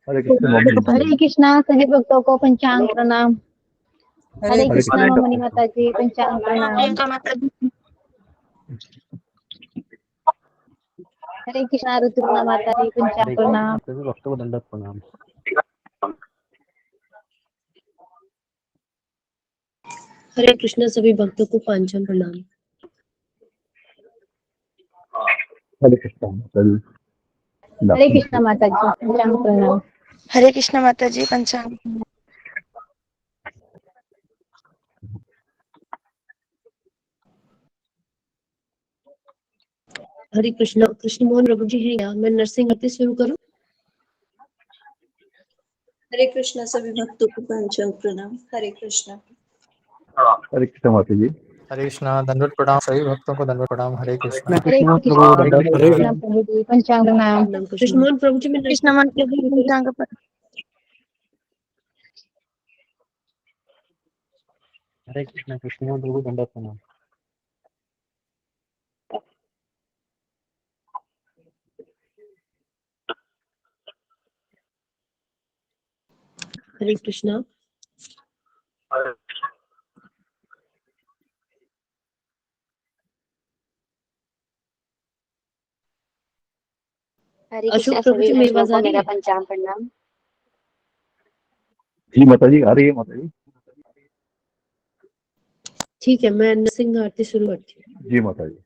हरे Krishna mummy जी। हरे कृष्णा सभी भक्तों को पंचांग प्रणाम। हरे कृष्णा ममनी माता जी, पंचांग प्रणाम। हरे कृष्णा ऋतुपर्णा माता जी, पंचांग प्रणाम। सभी भक्तों को दंडवत प्रणाम। हरे कृष्णा सभी भक्तों को पंचांग प्रणाम। हरे कृष्ण माता जी। हरे कृष्णा माता जी, पंचांग प्रणाम। हरे कृष्णा माता जी, पंचांग। हरे कृष्णा कृष्ण मोहन प्रभु जी है क्या? मैं नरसिंह आरती शुरू करूं? हरे कृष्णा सभी भक्तों को पंचांग प्रणाम। हरे कृष्णा। हरे कृष्ण माता जी। हरे कृष्णा दंडवत प्रणाम। सभी भक्तों को दंडवत प्रणाम। हरे कृष्णा। हरे कृष्णा प्रभु जी, पंचांग प्रणाम। कृष्ण मोहन प्रभु जी मैं कृष्ण मन नरसिंह आरती शुरू करूं? पंचांग। हरे कृष्णा कृष्ण मोहन प्रभु दंडवत प्रणाम। हरे कृष्णा। हरे अशोक कृष्णा प्रभु सभी जी मेरी भक्तों आवाज आ को रही मेरा है? पंचांग प्रणाम। जी माता जी आ रही है माता जी। ठीक है, मैं नरसिंह आरती शुरू करती हूँ। जी माता जी।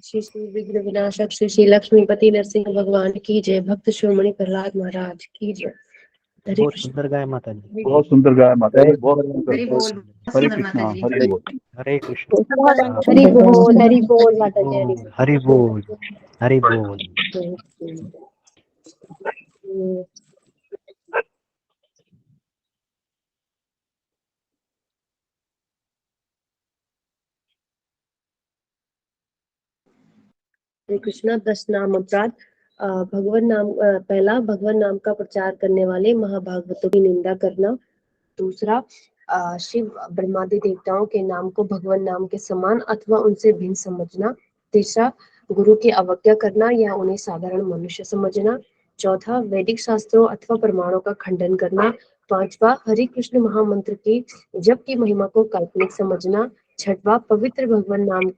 श्री श्री विघ्न विनाशक श्री श्री लक्ष्मीपति नरसिंह भगवान की जय। भक्त शिरोमणि प्रहलाद महाराज की जय। हरे बहुत कृष्ण। सुंदर गाय माता जी। बहुत सुंदर गाया माता जी, बहुत सुंदर। हरि बोल। हरे कृष्णा हरि बोल। हरे कृष्ण। हरि बोल, हरि बोल माता जी, हरि बोल। हरि बोल। हरि बोल। हरे कृष्णा। 10 नाम अपराध। भगवान नाम पहला, भगवान नाम का प्रचार करने वाले महाभागवतों की निंदा करना। दूसरा, शिव ब्रह्मादि देवताओं के नाम को भगवान नाम के समान अथवा उनसे भिन्न समझना। तीसरा, गुरु की अवज्ञा करना या उन्हें साधारण मनुष्य समझना। चौथा, वैदिक शास्त्रों अथवा प्रमाणों का खंडन करना। पांचवा, हरि कृष्ण महामंत्र की जप की महिमा को काल्पनिक समझना। छठवां, पवित्र भगवान नाम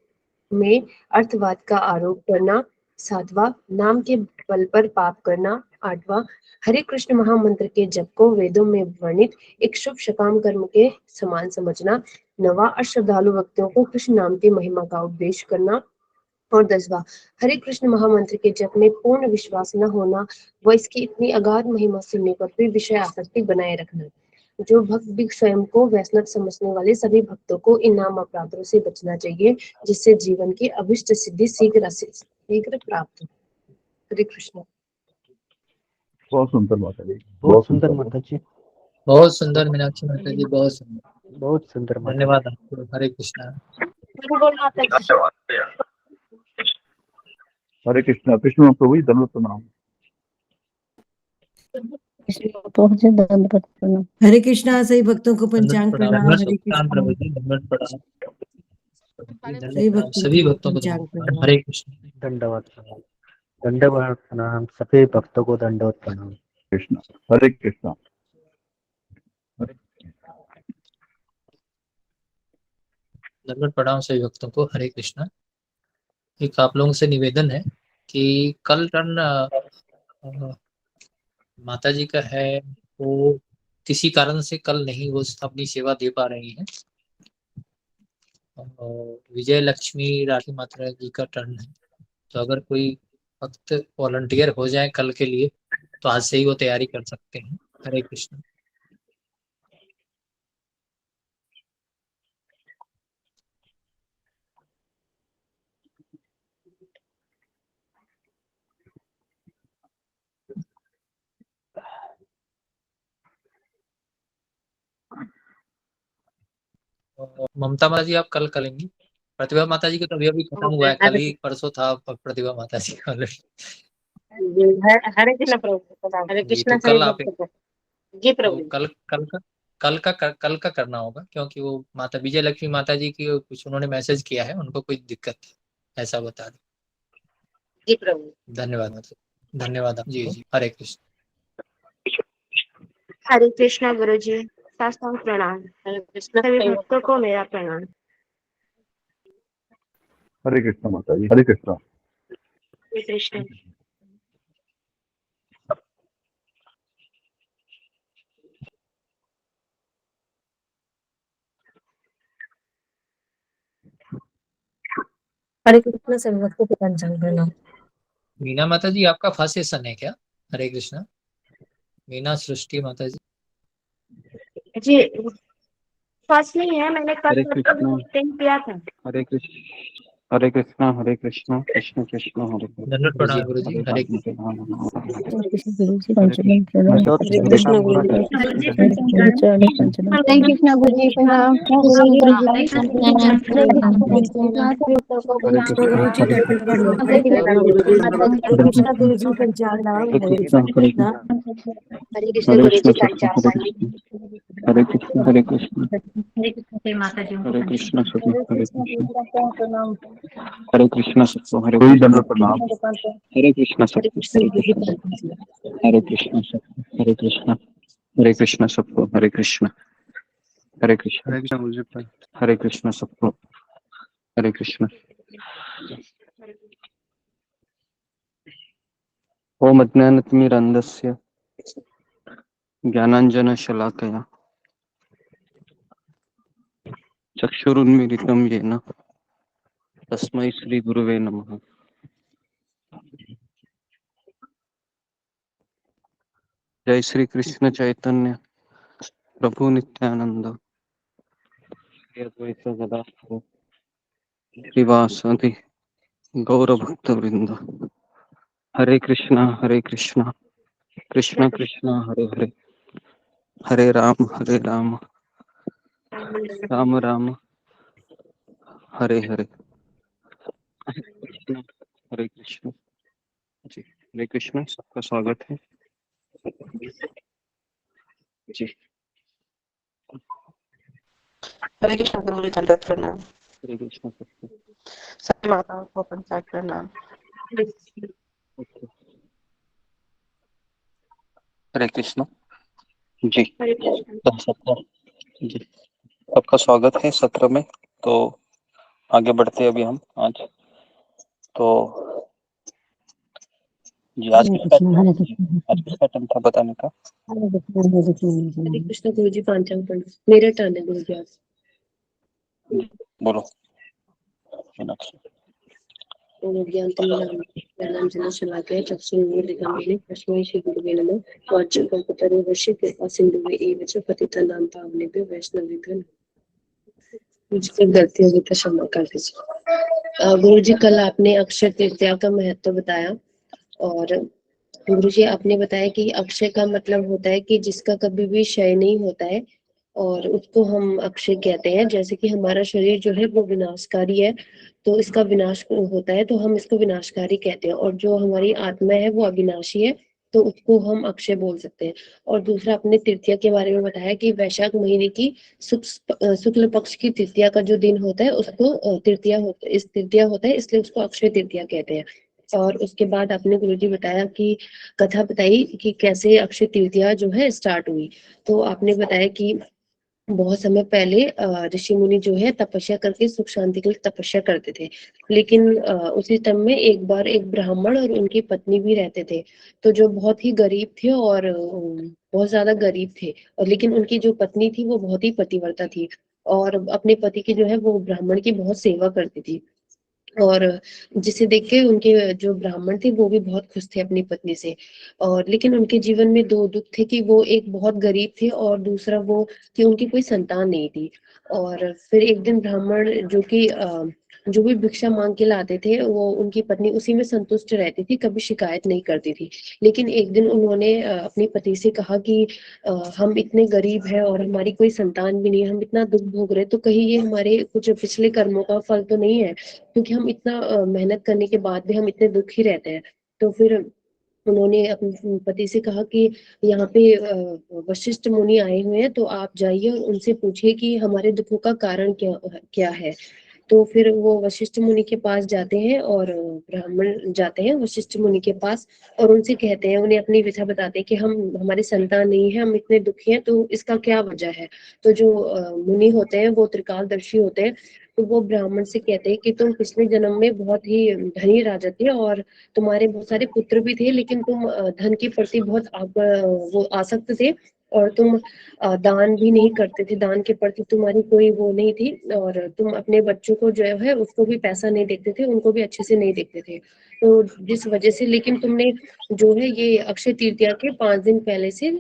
में अर्थवाद का आरोप करना। सातवां, नाम के बल पर पाप करना। आठवां, हरे कृष्ण महामंत्र के जप को वेदों में वर्णित एक शुभ सकाम कर्म के समान समझना। नवा, अश्रद्धालु व्यक्तियों को कृष्ण नाम की महिमा का उपदेश करना। और 10वां, हरे कृष्ण महामंत्र के जप में पूर्ण विश्वास न होना व इसकी इतनी अगाध महिमा सुनने पर भी विषय आसक्ति बनाए रखना। जो भक्त भी स्वयं को वैष्णव समझने वाले सभी भक्तों को इन नाम अपराधों से बचना चाहिए, जिससे जीवन की अभिष्ट सिद्धि शीघ्र प्राप्त हो। हरे कृष्ण। बहुत सुंदर माता जी, बहुत सुंदर माता जी, बहुत सुंदर मीनाक्षी माता जी, बहुत सुंदर। बहुत सुंदर माता जी। धन्यवाद आपको। हरे कृष्णा। हरे कृष्णा। कृष्ण प्रभु जी दंडवत प्रणाम। प्रभु जी दंडवत प्रणाम। हरे कृष्णा। सही भक्तों को दंडवत पंचांग प्रणाम। प्रणाम। हरे सुल्तान कृष्णा। प्रभु जी, दंडवत प्रणाम। सही दंडवत प्रणाम। भक्तों सभी को भक्तों को पंचांग दंडवत प्रणाम। प्रणाम। हरे कृष्ण। दंडवत प्रणाम। दंडवत प्रणाम। सभी भक्तों को दंडवत प्रणाम। कृष्णा। हरे कृष्णा। दंडवत प्रणाम सभी भक्तों को। हरे कृष्णा। एक आप लोगों से निवेदन है कि कल टर्न माता जी का है, वो किसी कारण से कल नहीं वो अपनी सेवा दे पा रही हैं। विजय लक्ष्मी राठी माता जी का टर्न है, तो अगर कोई भक्त वॉलंटियर हो जाए कल के लिए तो आज से ही वो तैयारी कर सकते हैं। हरे कृष्ण। ममता माता जी आप कल करेंगी। प्रतिभा माता जी का तो अभी खत्म हुआ है, कल ही परसों था प्रतिभा माता जी का ऑलरेडी। हरे कृष्ण प्रभु। हरे जी, कृष्ण तो सभी कल आप भक्तों को। जी तो प्रभु। कल का करना होगा, क्योंकि वो माता विजय लक्ष्मी माता जी की कुछ उन्होंने मैसेज किया है, उनको कोई दिक्कत है ऐसा बता दें। जी प्रभु। धन्यवाद माता। धन्यवाद जी जी। हरे कृष्ण। हरे कृष्णा गुरु जी, साष्टांग प्रणाम। हरे कृष्ण सभी सभी भक्तों को मेरा प्रणाम। हरे कृष्णा माता जी। हरे कृष्णा। हरे कृष्ण। हरे कृष्ण। सभी भक्तों को पंचांग प्रणाम। मीना माता जी आपका फर्स्ट सेशन है क्या? हरे कृष्णा। मीना सृष्टि माता जी। जी फर्स्ट नहीं है, मैंने कल हरे कृष्णा। किया था। हरे कृष्ण। हरे कृष्णा। हरे कृष्णा। कृष्ण कृष्ण हरे हरे। धन्यवाद प्रणाम गुरु जी। हरे हरे राम कृष्ण। हरे राम। हरे कृष्ण गुरु जी पंचम प्रणाम। हरे हरे कृष्ण राम गुरु हरे जी। हरे कृष्ण चरण पंचम हरे कृष्ण गुरु जी प्रणाम। गुरु जी पंचांग प्रणाम। हरे कृष्ण हरे कृष्ण कृष्ण। गुरु जी हरे दंडवत कृष्ण। प्रणाम। हरे हरे राम गुरु जी। माता जी हरे कृष्ण गुरु जी पंचांग प्रणाम। हरे हरे कृष्ण। हरे कृष्ण। कृष्ण। हरे कृष्ण हरे गुरु कृष्ण जी सत्य। पंचांग हरे प्रणाम। कृष्ण। हरे कृष्ण। हरे कृष्ण। हरे कृष्ण से माता जी को हरे पंचांग कृष्ण सत्य। हरे हरे कृष्ण गुरु कृष्ण। जी पंचांग प्रणाम। हरे कृष्ण सत्य। हरे कोई कृष्ण। दंडवत प्रणाम। हरे कृष्ण हरे सत्य। कृष्ण हरे गुरु जी कृष्ण। पंचांग। हरे कृष्ण सत्य। हरे कृष्ण। हरे कृष्ण सत्य। हरे कृष्ण। हरे कृष्ण। हरे कृष्ण सत्य। हरे कृष्ण। ओम अज्ञानतिमिरन्धस्य ज्ञानाञ्जनशलाकया चक्षुरुन्मीलितं येन तस्मै श्रीगुरुवे नमः। जय श्री कृष्ण चैतन्य प्रभु नित्यानंद श्री अद्वैत गदाधर श्रीवासदि गौर भक्त वृंद। हरे कृष्णा कृष्ण कृष्ण हरे हरे, हरे राम राम राम हरे हरे। हरे कृष्ण हरे कृष्ण जी। हरे कृष्ण, सबका स्वागत है जी। हरे कृष्ण गुरु जी दंडवत प्रणाम। हरे कृष्ण सबको। सभी माताओं को पंचांग प्रणाम। ओके। हरे कृष्ण जी। हरे कृष्ण। तो सबका जी, सबका स्वागत है सत्र में। तो आगे बढ़ते हैं अभी हम आज। तो जी, आज हरे किसका कृष्ण, हरे जी, कृष्ण, आज किसका टर्न था बताने का? हरे कृष्ण, हरे कृष्ण, हरे कृष्ण गुरु जी पांचांग प्रणाम। मेरा टर्न है गुरु जी आज। जी, बोलो मीनाक्षी। ज्ञान शलाकया चक्षुर्मीलितं तस्मै श्री गुरुवे नमः। वाच्यं कल्पतरुः वश्यते सिन्धुवे एव च पतितानां पावनेभ्यो वैष्णवेभ्यो नमः। मुझसे गलती होगी तो क्षमा कर दीजिए। गुरु जी कल आपने अक्षय तृतीया का महत्व बताया और गुरु जी आपने बताया कि अक्षय का मतलब होता है कि जिसका कभी भी क्षय नहीं होता है और उसको हम अक्षय कहते हैं। जैसे कि हमारा शरीर जो है वो विनाशकारी है तो इसका विनाश होता है तो हम इसको विनाशकारी कहते हैं, और जो हमारी आत्मा है वो अविनाशी है तो उसको हम अक्षय बोल सकते हैं। और दूसरा आपने तृतीया के बारे में बताया कि वैशाख महीने की शुक्ल पक्ष की तृतीया का जो दिन होता है उसको तृतीया होता है, इसलिए उसको अक्षय तृतीया कहते हैं। और उसके बाद आपने गुरुजी बताया कि कथा बताई कि कैसे अक्षय तृतीया जो है स्टार्ट हुई। तो आपने बताया कि बहुत समय पहले ऋषि मुनि जो है तपस्या करके सुख शांति के लिए तपस्या करते थे, लेकिन उसी टाइम में एक बार एक ब्राह्मण और उनकी पत्नी भी रहते थे। तो जो बहुत ही गरीब थे और बहुत ज्यादा गरीब थे, और लेकिन उनकी जो पत्नी थी वो बहुत ही पतिव्रता थी और अपने पति की जो है वो ब्राह्मण की बहुत सेवा करती थी। और जिसे देख के उनके जो ब्राह्मण थे वो भी बहुत खुश थे अपनी पत्नी से। और लेकिन उनके जीवन में दो दुख थे कि वो एक बहुत गरीब थे और दूसरा वो कि उनकी कोई संतान नहीं थी। और फिर एक दिन ब्राह्मण जो भी भिक्षा मांग के लाते थे वो उनकी पत्नी उसी में संतुष्ट रहती थी, कभी शिकायत नहीं करती थी। लेकिन एक दिन उन्होंने अपनी पति से कहा कि हम इतने गरीब हैं और हमारी कोई संतान भी नहीं है, हम इतना दुख भोग रहे हैं, तो कहीं ये हमारे कुछ पिछले कर्मों का फल तो नहीं है, क्योंकि हम इतना मेहनत करने के बाद भी हम इतने दुखी रहते हैं। तो फिर उन्होंने अपने पति से कहा कि यहाँ पे वशिष्ठ मुनि आए हुए हैं तो आप जाइए और उनसे पूछिए कि हमारे दुखों का कारण क्या क्या है। तो फिर वो वशिष्ठ मुनि के पास जाते हैं और ब्राह्मण जाते हैं वशिष्ठ मुनि के पास और उनसे कहते हैं, उन्हें अपनी व्यथा बताते हैं कि हम हमारी संतान नहीं है, हम इतने दुखी हैं, तो इसका क्या वजह है। तो जो मुनि होते हैं वो त्रिकालदर्शी होते हैं, तो वो ब्राह्मण से कहते हैं कि तुम पिछले जन्म में बहुत ही धनी राजा थे और तुम्हारे बहुत सारे पुत्र भी थे, लेकिन तुम धन के प्रति बहुत वो आसक्त थे और तुम दान भी नहीं करते थे, दान के प्रति तुम्हारी कोई वो नहीं थी, और तुम अपने बच्चों को जो है उसको भी पैसा नहीं देखते थे, उनको भी अच्छे से नहीं देखते थे। तो जिस वजह से लेकिन तुमने जो है ये अक्षय तृतीया के 5 दिन पहले से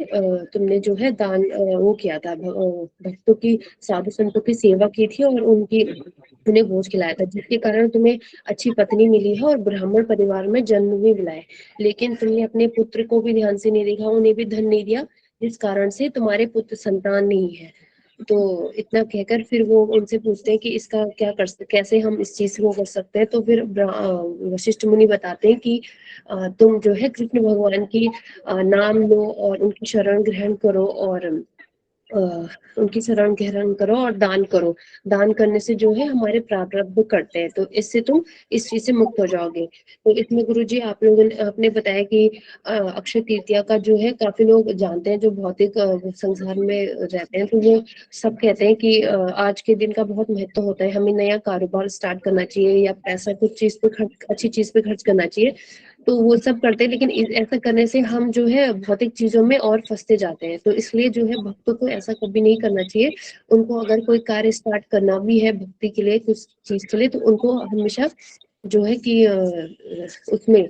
तुमने जो है दान वो किया था, भक्तों की साधु संतों की सेवा की थी और उन्हें भोज खिलाया था, जिसके कारण तुम्हें अच्छी पत्नी मिली है और ब्राह्मण परिवार में जन्म भी मिला है। लेकिन तुमने अपने पुत्र को भी ध्यान से नहीं देखा, उन्हें भी धन नहीं दिया, जिस कारण से तुम्हारे पुत्र संतान नहीं है। तो इतना कहकर फिर वो उनसे पूछते हैं कि इसका कैसे हम इस चीज को कर सकते हैं। तो फिर वशिष्ठ मुनि बताते हैं कि तुम जो है कृष्ण भगवान की नाम लो और उनकी शरण ग्रहण करो और उनकी शरण ग्रहण करो और दान करो। दान करने से जो है हमारे प्रारब्ध कटते हैं, तो इससे तुम इस चीज से मुक्त हो जाओगे। तो इसमें गुरु जी आप लोगों ने आपने बताया कि अक्षय तृतीया का जो है काफी लोग जानते हैं जो भौतिक संसार में रहते हैं, तो वो सब कहते हैं कि आज के दिन का बहुत महत्व होता है, हमें नया कारोबार स्टार्ट करना चाहिए या पैसा कुछ चीज पे खर्च अच्छी चीज पे खर्च करना चाहिए। तो वो सब करते हैं, लेकिन ऐसा करने से हम जो है भौतिक चीजों में और फंसते जाते हैं। तो इसलिए जो है भक्तों को ऐसा कभी नहीं करना चाहिए। उनको अगर कोई कार्य स्टार्ट करना भी है भक्ति के लिए, कुछ चीज के लिए, तो उनको हमेशा जो है कि उसमें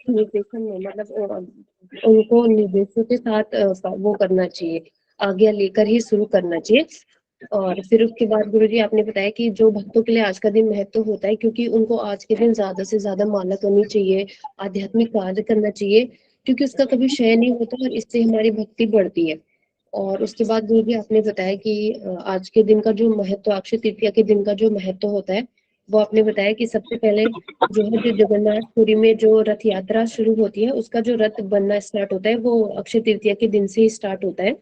निर्देशन में मतलब उनको निर्देशों के साथ वो करना चाहिए, आज्ञा लेकर ही शुरू करना चाहिए। और फिर उसके बाद गुरुजी आपने बताया कि जो भक्तों के लिए आज का दिन महत्व होता है, क्योंकि उनको आज के दिन ज्यादा से ज्यादा माला करनी चाहिए, आध्यात्मिक कार्य करना चाहिए, क्योंकि उसका कभी क्षय नहीं होता और इससे हमारी भक्ति बढ़ती है। और उसके बाद गुरुजी आपने बताया कि आज के दिन का जो महत्व, अक्षय तृतीया के दिन का जो महत्व होता है वो आपने बताया कि सबसे पहले जो है जो जगन्नाथपुरी में जो रथ यात्रा शुरू होती है उसका जो रथ बनना स्टार्ट होता है वो अक्षय तृतीया के दिन से ही स्टार्ट होता है।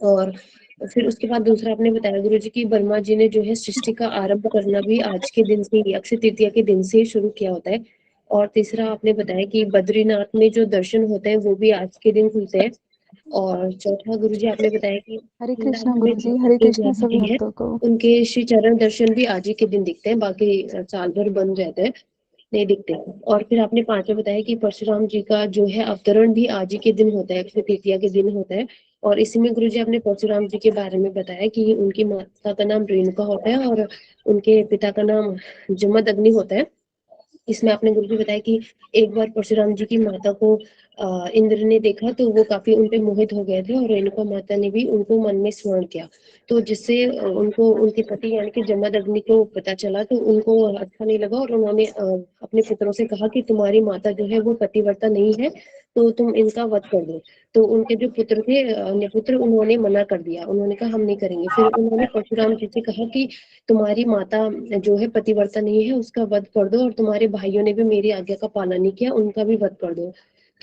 और फिर उसके बाद दूसरा आपने बताया गुरुजी की वर्मा जी ने जो है सृष्टि का आरंभ करना भी आज के दिन से ही अक्षय तृतीया के दिन से ही शुरू किया होता है। और तीसरा आपने बताया कि बद्रीनाथ में जो दर्शन होते हैं वो भी आज के दिन खुलते हैं। और चौथा गुरुजी आपने बताया कि हरे कृष्णा वृंदावन में गुरुजी, हरे जो कृष्णा ब्रह्मा सभी जी है भक्तों को। उनके श्री चरण दर्शन भी आज ही के दिन दिखते हैं, बाकी साल भर बंद रहते हैं, नहीं दिखते। और फिर आपने पांचवा बताया कि परशुराम जी का जो है अवतरण भी आज ही के दिन होता है, अक्षय तृतीया के दिन होता है। और इसी में गुरुजी आपने परशुराम जी के बारे में बताया कि उनकी माता का नाम रेणुका होता है और उनके पिता का नाम जमदग्नि होता है। इसमें आपने गुरुजी बताया कि एक बार परशुराम जी की माता को इंद्र ने देखा तो वो काफी उन पे मोहित हो गए थे और रेणुका माता ने भी उनको मन में स्मरण किया, तो जिससे उनको उनके पति यानी कि जमदग्नि को पता चला तो उनको अच्छा नहीं लगा और उन्होंने अपने पुत्रों से कहा कि तुम्हारी माता जो है वो पतिव्रता नहीं है तो तुम इनका वध कर दो। तो उनके जो पुत्र थे अन्य पुत्र उन्होंने मना कर दिया, उन्होंने कहा हम नहीं करेंगे। फिर उन्होंने परशुराम जी से कहा कि तुम्हारी माता जो है पतिव्रता नहीं है उसका वध कर दो और तुम्हारे भाइयों ने भी मेरी आज्ञा का पालन नहीं किया उनका भी वध कर दो।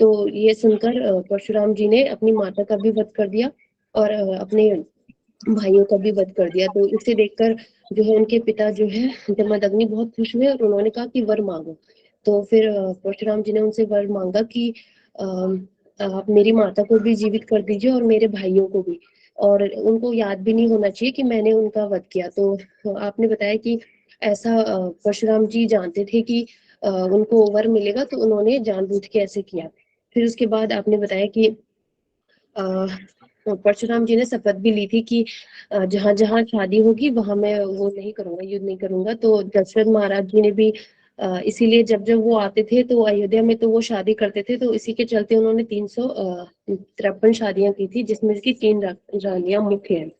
तो ये सुनकर परशुराम जी ने अपनी माता का भी वध कर दिया और अपने भाइयों का भी वध कर दिया। तो इसे देखकर जो है उनके पिता जो है जमदग्नि बहुत खुश हुए और उन्होंने कहा कि वर मांगो। तो फिर परशुराम जी ने उनसे वर मांगा कि आप मेरी माता को भी जीवित कर दीजिए और मेरे भाइयों को भी, और उनको याद भी नहीं होना चाहिए कि मैंने उनका वध किया। तो आपने बताया कि ऐसा परशुराम जी जानते थे कि उनको वर मिलेगा तो उन्होंने जानबूझ के ऐसे किया। फिर उसके बाद आपने बताया कि परशुराम जी ने शपथ भी ली थी कि जहां जहां शादी होगी वहां मैं वो नहीं करूंगा, युद्ध नहीं करूंगा। तो दशरथ महाराज जी ने भी इसीलिए जब जब वो आते थे तो अयोध्या में तो वो शादी करते थे, तो इसी के चलते उन्होंने 353 शादियां की थी जिसमें की 3 रानियां मुख्य हैं।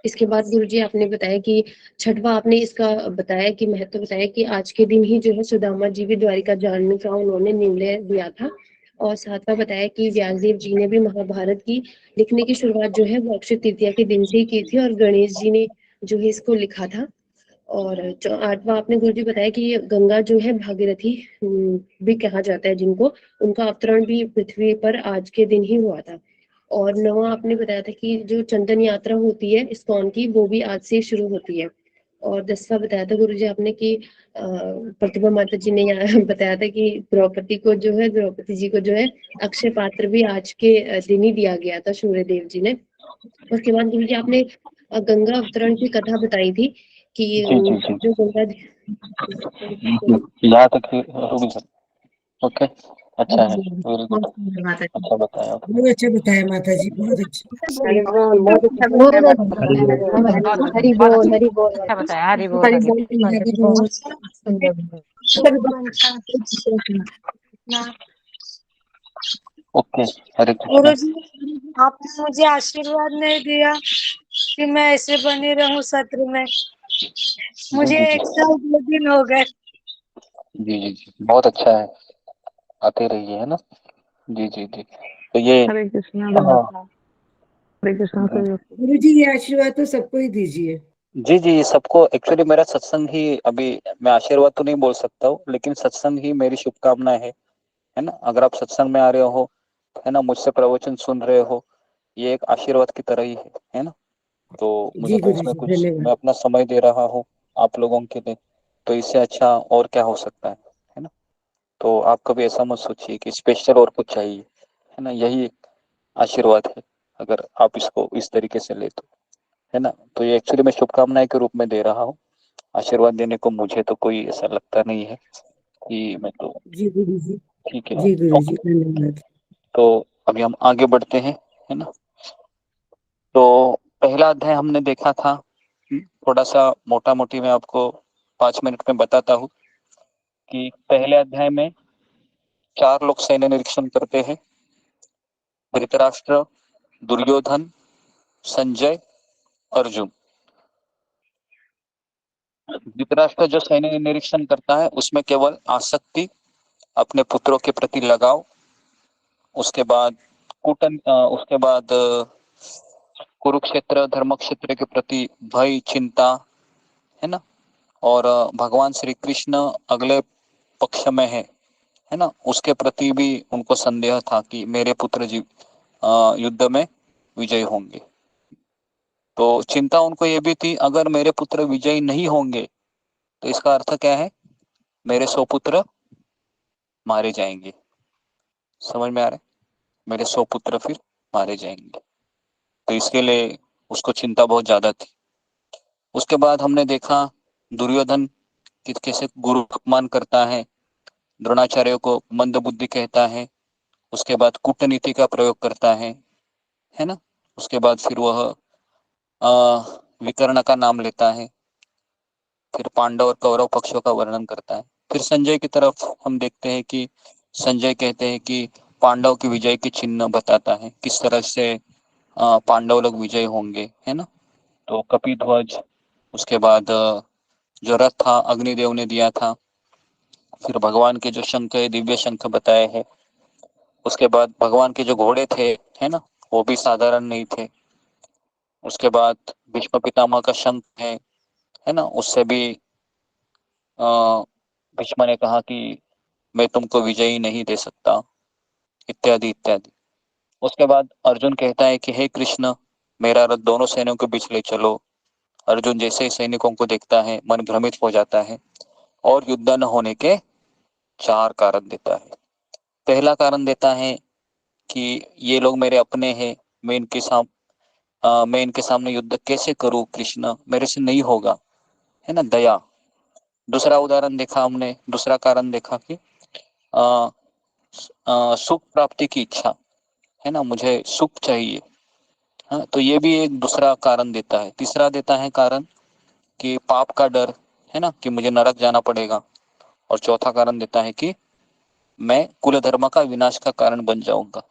इसके बाद गुरुजी आपने बताया कि छठवा आपने इसका बताया कि महत्व बताया कि आज के दिन ही जो है सुदामा जी भी द्वारिका जाने का उन्होंने निर्णय दिया था। और सातवां बताया कि व्यासदेव जी ने भी महाभारत की लिखने की शुरुआत जो है वो अक्षय तृतीया के दिन से ही की थी और गणेश जी ने जो है इसको लिखा था। और आठवां आपने गुरुजी बताया कि ये गंगा जो है भागीरथी भी कहा जाता है जिनको, उनका अवतरण भी पृथ्वी पर आज के दिन ही हुआ था। और नवा आपने बताया था कि जो चंदन यात्रा होती है इस्कॉन की वो भी आज से शुरू होती है। और 10वां बताया था गुरुजी आपने कि प्रतिभा माता जी ने यहाँ बताया था कि द्रौपदी जी को जो है अक्षय पात्र भी आज के दिन ही दिया गया था सूर्य देव जी ने। उसके बाद गुरुजी आपने गंगा अवतरण की कथा बताई थी कि जी जी जी जो गंगा यहाँ तक ओके, अच्छा है, वेरी गुड, अच्छा बताया आपने। बहुत अच्छा बताया माता जी, बहुत अच्छा। हरि बोल, बहुत अच्छा हरि बोल। बताया। हरि बोल, हरि बोल, अच्छा बताया, हरि बोल, हरि हरि बोल, हरि बोल। ओके, हरे कृष्णा। गुरुजी, आपने मुझे आशीर्वाद नहीं दिया कि मैं ऐसे बनी रहूं सत्र में। मुझे जी जी 1 साल 2 दिन हो गए। जी जी जी, बहुत अच्छा है, आते रहिए, है ना। जी जी जी, तो ये हरे कृष्णा हाँ, हरे कृष्णा सभी भक्तों को। गुरु जी ये आशीर्वाद तो सबको ही दीजिए। जी जी, सबको एक्चुअली मेरा सत्संग ही अभी, मैं आशीर्वाद तो नहीं बोल सकता हूँ लेकिन सत्संग ही मेरी शुभकामनाएं है ना। अगर आप सत्संग में आ रहे हो, है ना, मुझसे प्रवचन सुन रहे हो, ये एक आशीर्वाद की तरह ही है ना। तो मुझे जी तो गुरु उसमें जी, कुछ, मैं धन्यवाद। अपना समय दे रहा हूँ आप लोगों के लिए, तो इससे अच्छा और क्या हो सकता है ना। तो आप कभी ऐसा मत सोचिए कि स्पेशल और कुछ चाहिए, है ना, यही एक आशीर्वाद है अगर आप इसको इस तरीके से ले तो, है ना। तो ये एक्चुअली मैं शुभकामनाएं के रूप में दे रहा हूँ, आशीर्वाद देने को मुझे तो कोई ऐसा लगता नहीं है कि मैं तो, जी गुरु जी, ठीक है, जी गुरु जी, ओके। धन्यवाद। तो अभी हम आगे बढ़ते हैं, है ना। तो पहला अध्याय हमने देखा था, थोड़ा सा मोटा मोटी मैं आपको 5 मिनट में बताता हूँ कि पहले अध्याय में 4 लोग सैन्य निरीक्षण करते हैं, धृतराष्ट्र, दुर्योधन, संजय, अर्जुन। धृतराष्ट्र जो सैन्य निरीक्षण करता है उसमें केवल आसक्ति, अपने पुत्रों के प्रति लगाव, उसके बाद उसके बाद कुरुक्षेत्र धर्म क्षेत्र के प्रति भय चिंता, है ना, और भगवान श्री कृष्ण अगले पक्ष में है ना, उसके प्रति भी उनको संदेह था कि मेरे पुत्र जी युद्ध में विजयी होंगे। तो चिंता उनको ये भी थी, अगर मेरे पुत्र विजयी नहीं होंगे तो इसका अर्थ क्या है, मेरे 100 पुत्र मारे जाएंगे। समझ में आ रहा है, मेरे 100 पुत्र फिर मारे जाएंगे। तो इसके लिए उसको चिंता बहुत ज्यादा थी। उसके बाद हमने देखा दुर्योधन कैसे गुरु अपमान करता है, द्रोणाचार्य को मंद बुद्धि कहता है, उसके बाद कूटनीति का प्रयोग करता है ना। उसके बाद फिर वह विकर्ण का नाम लेता है, फिर पांडव और कौरव पक्षों का वर्णन करता है। फिर संजय की तरफ हम देखते हैं कि संजय कहते हैं कि पांडव की विजय की चिन्ह बताता है, किस तरह से पांडव लोग विजय होंगे, है ना। तो कपिध्वज, उसके बाद जो रथ था अग्निदेव ने दिया था, फिर भगवान के जो शंख है दिव्य शंख बताए हैं, उसके बाद भगवान के जो घोड़े थे, है ना, वो भी साधारण नहीं थे। उसके बाद भीष्म पितामह का शंख है ना, उससे भी भीष्म ने कहा कि मैं तुमको विजयी नहीं दे सकता, इत्यादि इत्यादि। उसके बाद अर्जुन कहता है कि हे कृष्ण, मेरा रथ दोनों सैनिकों के बीच ले चलो। अर्जुन जैसे ही सैनिकों को देखता है मन भ्रमित हो जाता है और युद्ध न होने के 4 कारण देता है। पहला कारण देता है कि ये लोग मेरे अपने हैं, मैं इनके सामने युद्ध कैसे करूं कृष्ण, मेरे से नहीं होगा, है ना, दया। दूसरा उदाहरण देखा हमने, दूसरा कारण देखा कि सुख प्राप्ति की इच्छा, है ना, मुझे सुख चाहिए। हाँ, तो ये भी एक दूसरा कारण देता है। तीसरा देता है कारण कि पाप का डर, है ना, कि मुझे नरक जाना पड़ेगा। और चौथा कारण देता है कि मैं कुल धर्म का विनाश का कारण बन जाऊंगा।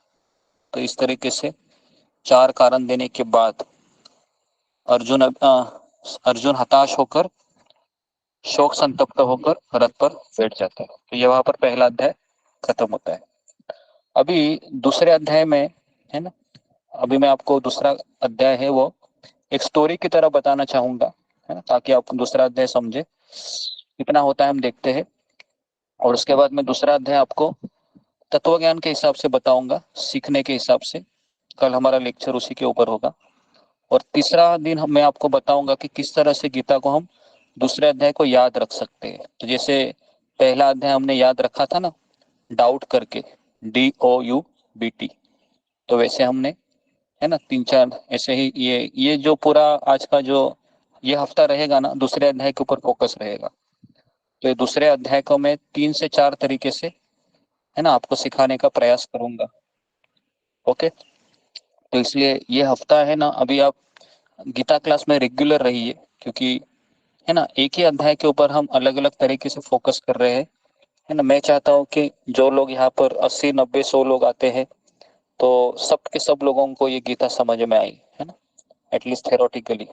तो इस तरीके से 4 कारण देने के बाद अर्जुन हताश होकर, शोक संतप्त होकर रथ पर बैठ जाता है। तो ये वहां पर पहला अध्याय खत्म होता है। अभी दूसरे अध्याय में, है ना, अभी मैं आपको दूसरा अध्याय है वो एक स्टोरी की तरह बताना चाहूंगा, है ना, ताकि आप दूसरा अध्याय समझे। कितना होता है हम देखते हैं, और उसके बाद मैं दूसरा अध्याय आपको तत्व ज्ञान के हिसाब से बताऊंगा, सीखने के हिसाब से। कल हमारा लेक्चर उसी के ऊपर होगा। और तीसरा दिन मैं आपको बताऊंगा कि किस तरह से गीता को हम दूसरे अध्याय को याद रख सकते हैं। तो जैसे पहला अध्याय हमने याद रखा था ना, डाउट करके, DOUBT, तो वैसे हमने, है ना, 3-4 ऐसे ही ये जो पूरा आज का जो ये हफ्ता रहेगा ना, दूसरे अध्याय के ऊपर फोकस रहेगा। तो ये दूसरे अध्याय को मैं 3 से 4 तरीके से, है ना, आपको सिखाने का प्रयास करूंगा। ओके, तो इसलिए ये हफ्ता है ना, अभी आप गीता क्लास में रेगुलर रहिए, क्योंकि, है ना, एक ही अध्याय के ऊपर हम अलग अलग तरीके से फोकस कर रहे हैं, है ना। मैं चाहता हूँ कि जो लोग यहाँ पर 80, 90, 100 लोग आते हैं, तो सब के सब लोगों को ये गीता समझ में आई, है ना, एटलीस्ट थेरोटिकली।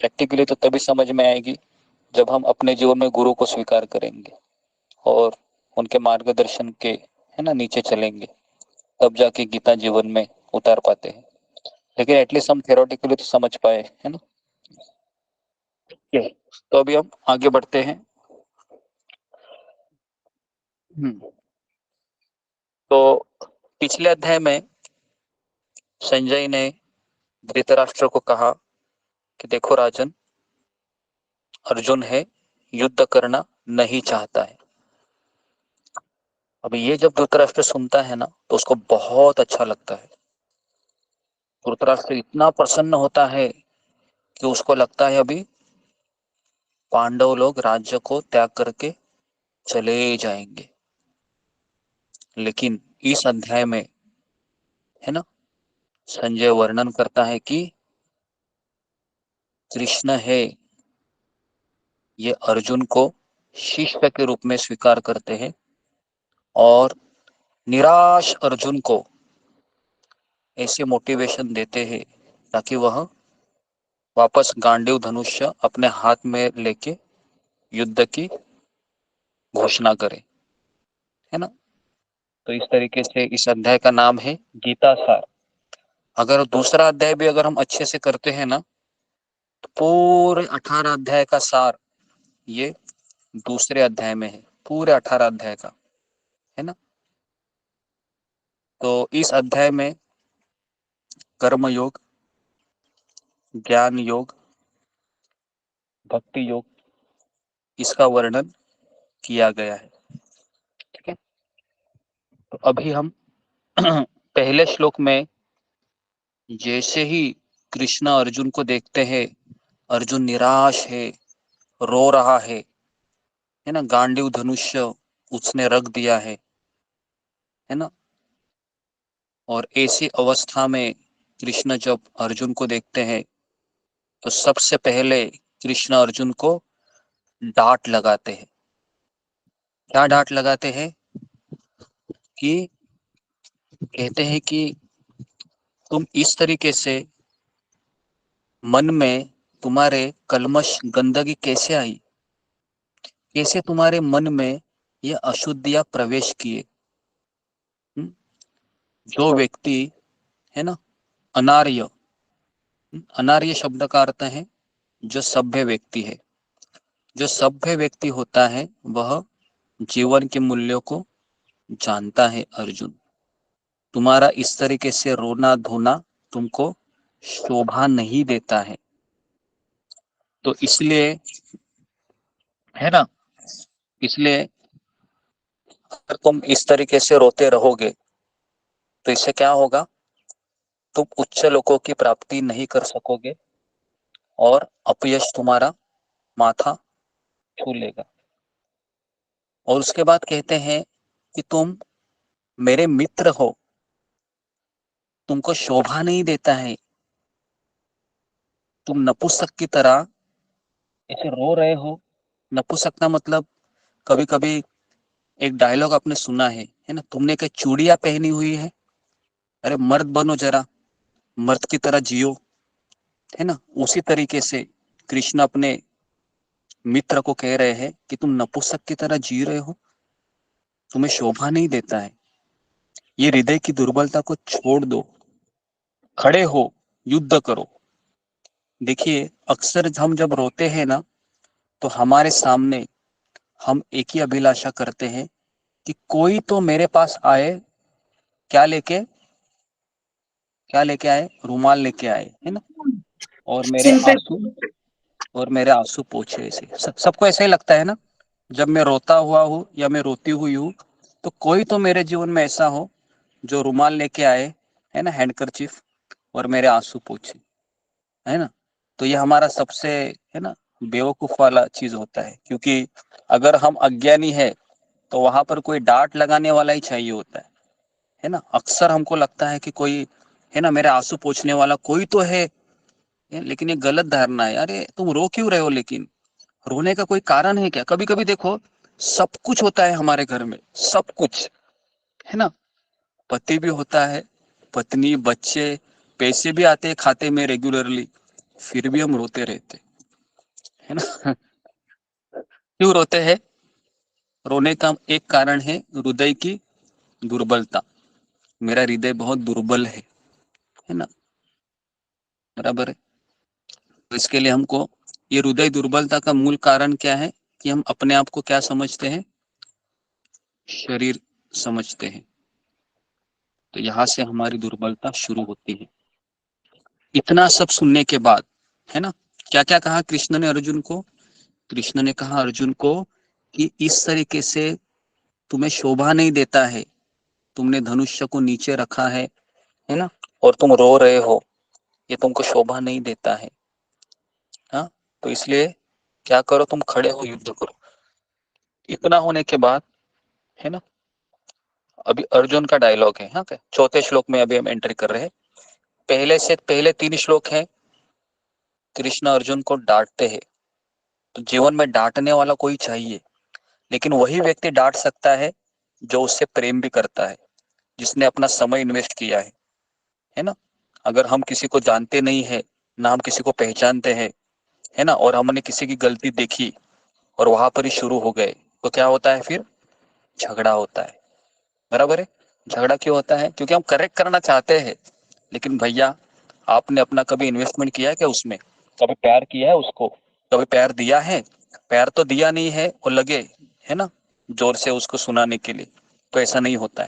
प्रैक्टिकली तो तभी समझ में आएगी जब हम अपने जीवन में गुरु को स्वीकार करेंगे और उनके मार्गदर्शन के, है ना, नीचे चलेंगे, तब जाके गीता जीवन में उतार पाते हैं। लेकिन एटलीस्ट हम थेरोटिकली तो समझ पाए, है ना। तो अभी हम आगे बढ़ते हैं। तो पिछले अध्याय में संजय ने धृतराष्ट्र को कहा कि देखो राजन, अर्जुन है, युद्ध करना नहीं चाहता है। अभी ये जब धृतराष्ट्र सुनता है ना, तो उसको बहुत अच्छा लगता है। धृतराष्ट्र इतना प्रसन्न होता है कि उसको लगता है अभी पांडव लोग राज्य को त्याग करके चले जाएंगे। लेकिन इस अध्याय में, है ना, संजय वर्णन करता है कि कृष्ण है, ये अर्जुन को शिष्य के रूप में स्वीकार करते हैं और निराश अर्जुन को ऐसे मोटिवेशन देते हैं ताकि वह वापस गांडीव धनुष्य अपने हाथ में लेके युद्ध की घोषणा करे, है ना। तो इस तरीके से इस अध्याय का नाम है गीता सार। अगर दूसरा अध्याय भी अगर हम अच्छे से करते हैं ना, तो पूरे 18 अध्याय का सार ये दूसरे अध्याय में है, पूरे 18 अध्याय का, है ना। तो इस अध्याय में कर्म योग, ज्ञान योग, भक्ति योग, इसका वर्णन किया गया है। ठीक है, तो अभी हम पहले श्लोक में जैसे ही कृष्ण अर्जुन को देखते हैं, अर्जुन निराश है, रो रहा है ना, गांडीव धनुष्य उसने रख दिया है ना। और ऐसी अवस्था में कृष्ण जब अर्जुन को देखते हैं तो सबसे पहले कृष्ण अर्जुन को डांट लगाते हैं। क्या डांट लगाते हैं कि कहते हैं कि तुम इस तरीके से मन में तुम्हारे कलमश गंदगी कैसे आई, कैसे तुम्हारे मन में ये अशुद्धियां प्रवेश किए। जो व्यक्ति है ना अनार्य, अनार्य शब्द का अर्थ है जो सभ्य व्यक्ति है। जो सभ्य व्यक्ति होता है वह जीवन के मूल्यों को जानता है। अर्जुन, तुम्हारा इस तरीके से रोना धोना तुमको शोभा नहीं देता है। तो इसलिए है ना, इसलिए अगर तुम इस तरीके से रोते रहोगे तो इससे क्या होगा, तुम उच्च लोकों की प्राप्ति नहीं कर सकोगे और अपयश तुम्हारा माथा छू लेगा। और उसके बाद कहते हैं कि तुम मेरे मित्र हो, तुमको शोभा नहीं देता है, तुम नपुंसक की तरह ऐसे रो रहे हो। नपुंसकता मतलब, कभी कभी एक डायलॉग आपने सुना है ना, तुमने क्या चूड़ियां पहनी हुई है, अरे मर्द बनो जरा, मर्द की तरह जियो, है ना। उसी तरीके से कृष्ण अपने मित्र को कह रहे हैं कि तुम नपुंसक की तरह जी रहे हो, तुम्हें शोभा नहीं देता है। ये हृदय की दुर्बलता को छोड़ दो, खड़े हो, युद्ध करो। देखिए, अक्सर हम जब रोते हैं ना तो हमारे सामने हम एक ही अभिलाषा करते हैं कि कोई तो मेरे पास आए, क्या लेके, क्या लेके आए, रुमाल लेके आए, है ना, और मेरे आंसू पोंछे। ऐसे सबको ऐसा ही लगता है ना, जब मैं रोता हुआ हूँ या मैं रोती हुई हूँ तो कोई तो मेरे जीवन में ऐसा हो जो रुमाल लेके आए, है ना, हैंडकरचीफ, और मेरे आंसू पोंछे, है ना। तो ये हमारा सबसे, है ना, बेवकूफ वाला चीज होता है, क्योंकि अगर हम अज्ञानी है तो वहां पर कोई डांट लगाने वाला ही चाहिए होता है ना। अक्सर हमको लगता है कि कोई, है ना, मेरे आंसू पोंछने वाला कोई तो है। लेकिन ये गलत धारणा है। अरे तुम रो क्यों रहे हो, लेकिन रोने का कोई कारण है क्या? कभी कभी देखो, सब कुछ होता है हमारे घर में, सब कुछ, है ना, पति भी होता है, पत्नी, बच्चे, पैसे भी आते हैं खाते में रेगुलरली, फिर भी हम रोते रहते, है ना। क्यों रोते हैं? रोने का एक कारण है हृदय की दुर्बलता। मेरा हृदय बहुत दुर्बल है ना, बराबर है। तो इसके लिए हमको, ये हृदय दुर्बलता का मूल कारण क्या है कि हम अपने आप को क्या समझते हैं, शरीर समझते हैं। तो यहां से हमारी दुर्बलता शुरू होती है। इतना सब सुनने के बाद, है ना, क्या क्या कहा कृष्ण ने अर्जुन को? कृष्ण ने कहा अर्जुन को कि इस तरीके से तुम्हें शोभा नहीं देता है, तुमने धनुष्य को नीचे रखा है ना, और तुम रो रहे हो, ये तुमको शोभा नहीं देता है। हाँ, तो इसलिए क्या करो, तुम खड़े हो, युद्ध करो। इतना होने के बाद, है ना, अभी अर्जुन का डायलॉग है, हाँ, चौथे श्लोक में अभी हम एंट्री कर रहे हैं। पहले से पहले 3 श्लोक हैं, कृष्ण अर्जुन को डांटते हैं। तो जीवन में डांटने वाला कोई चाहिए, लेकिन वही व्यक्ति डांट सकता है जो उससे प्रेम भी करता है, जिसने अपना समय इन्वेस्ट किया है ना। अगर हम किसी को जानते नहीं है ना, हम किसी को पहचानते हैं, है ना, और हमने किसी की गलती देखी और वहां पर ही शुरू हो गए, तो क्या होता है फिर? झगड़ा होता है, बराबर है। झगड़ा क्यों होता है? क्योंकि हम करेक्ट करना चाहते हैं, लेकिन भैया, आपने अपना कभी इन्वेस्टमेंट किया है क्या उसमें? कभी प्यार किया है उसको? कभी प्यार दिया है? प्यार तो दिया नहीं है वो लगे, है ना, जोर से उसको सुनाने के लिए, तो ऐसा नहीं होता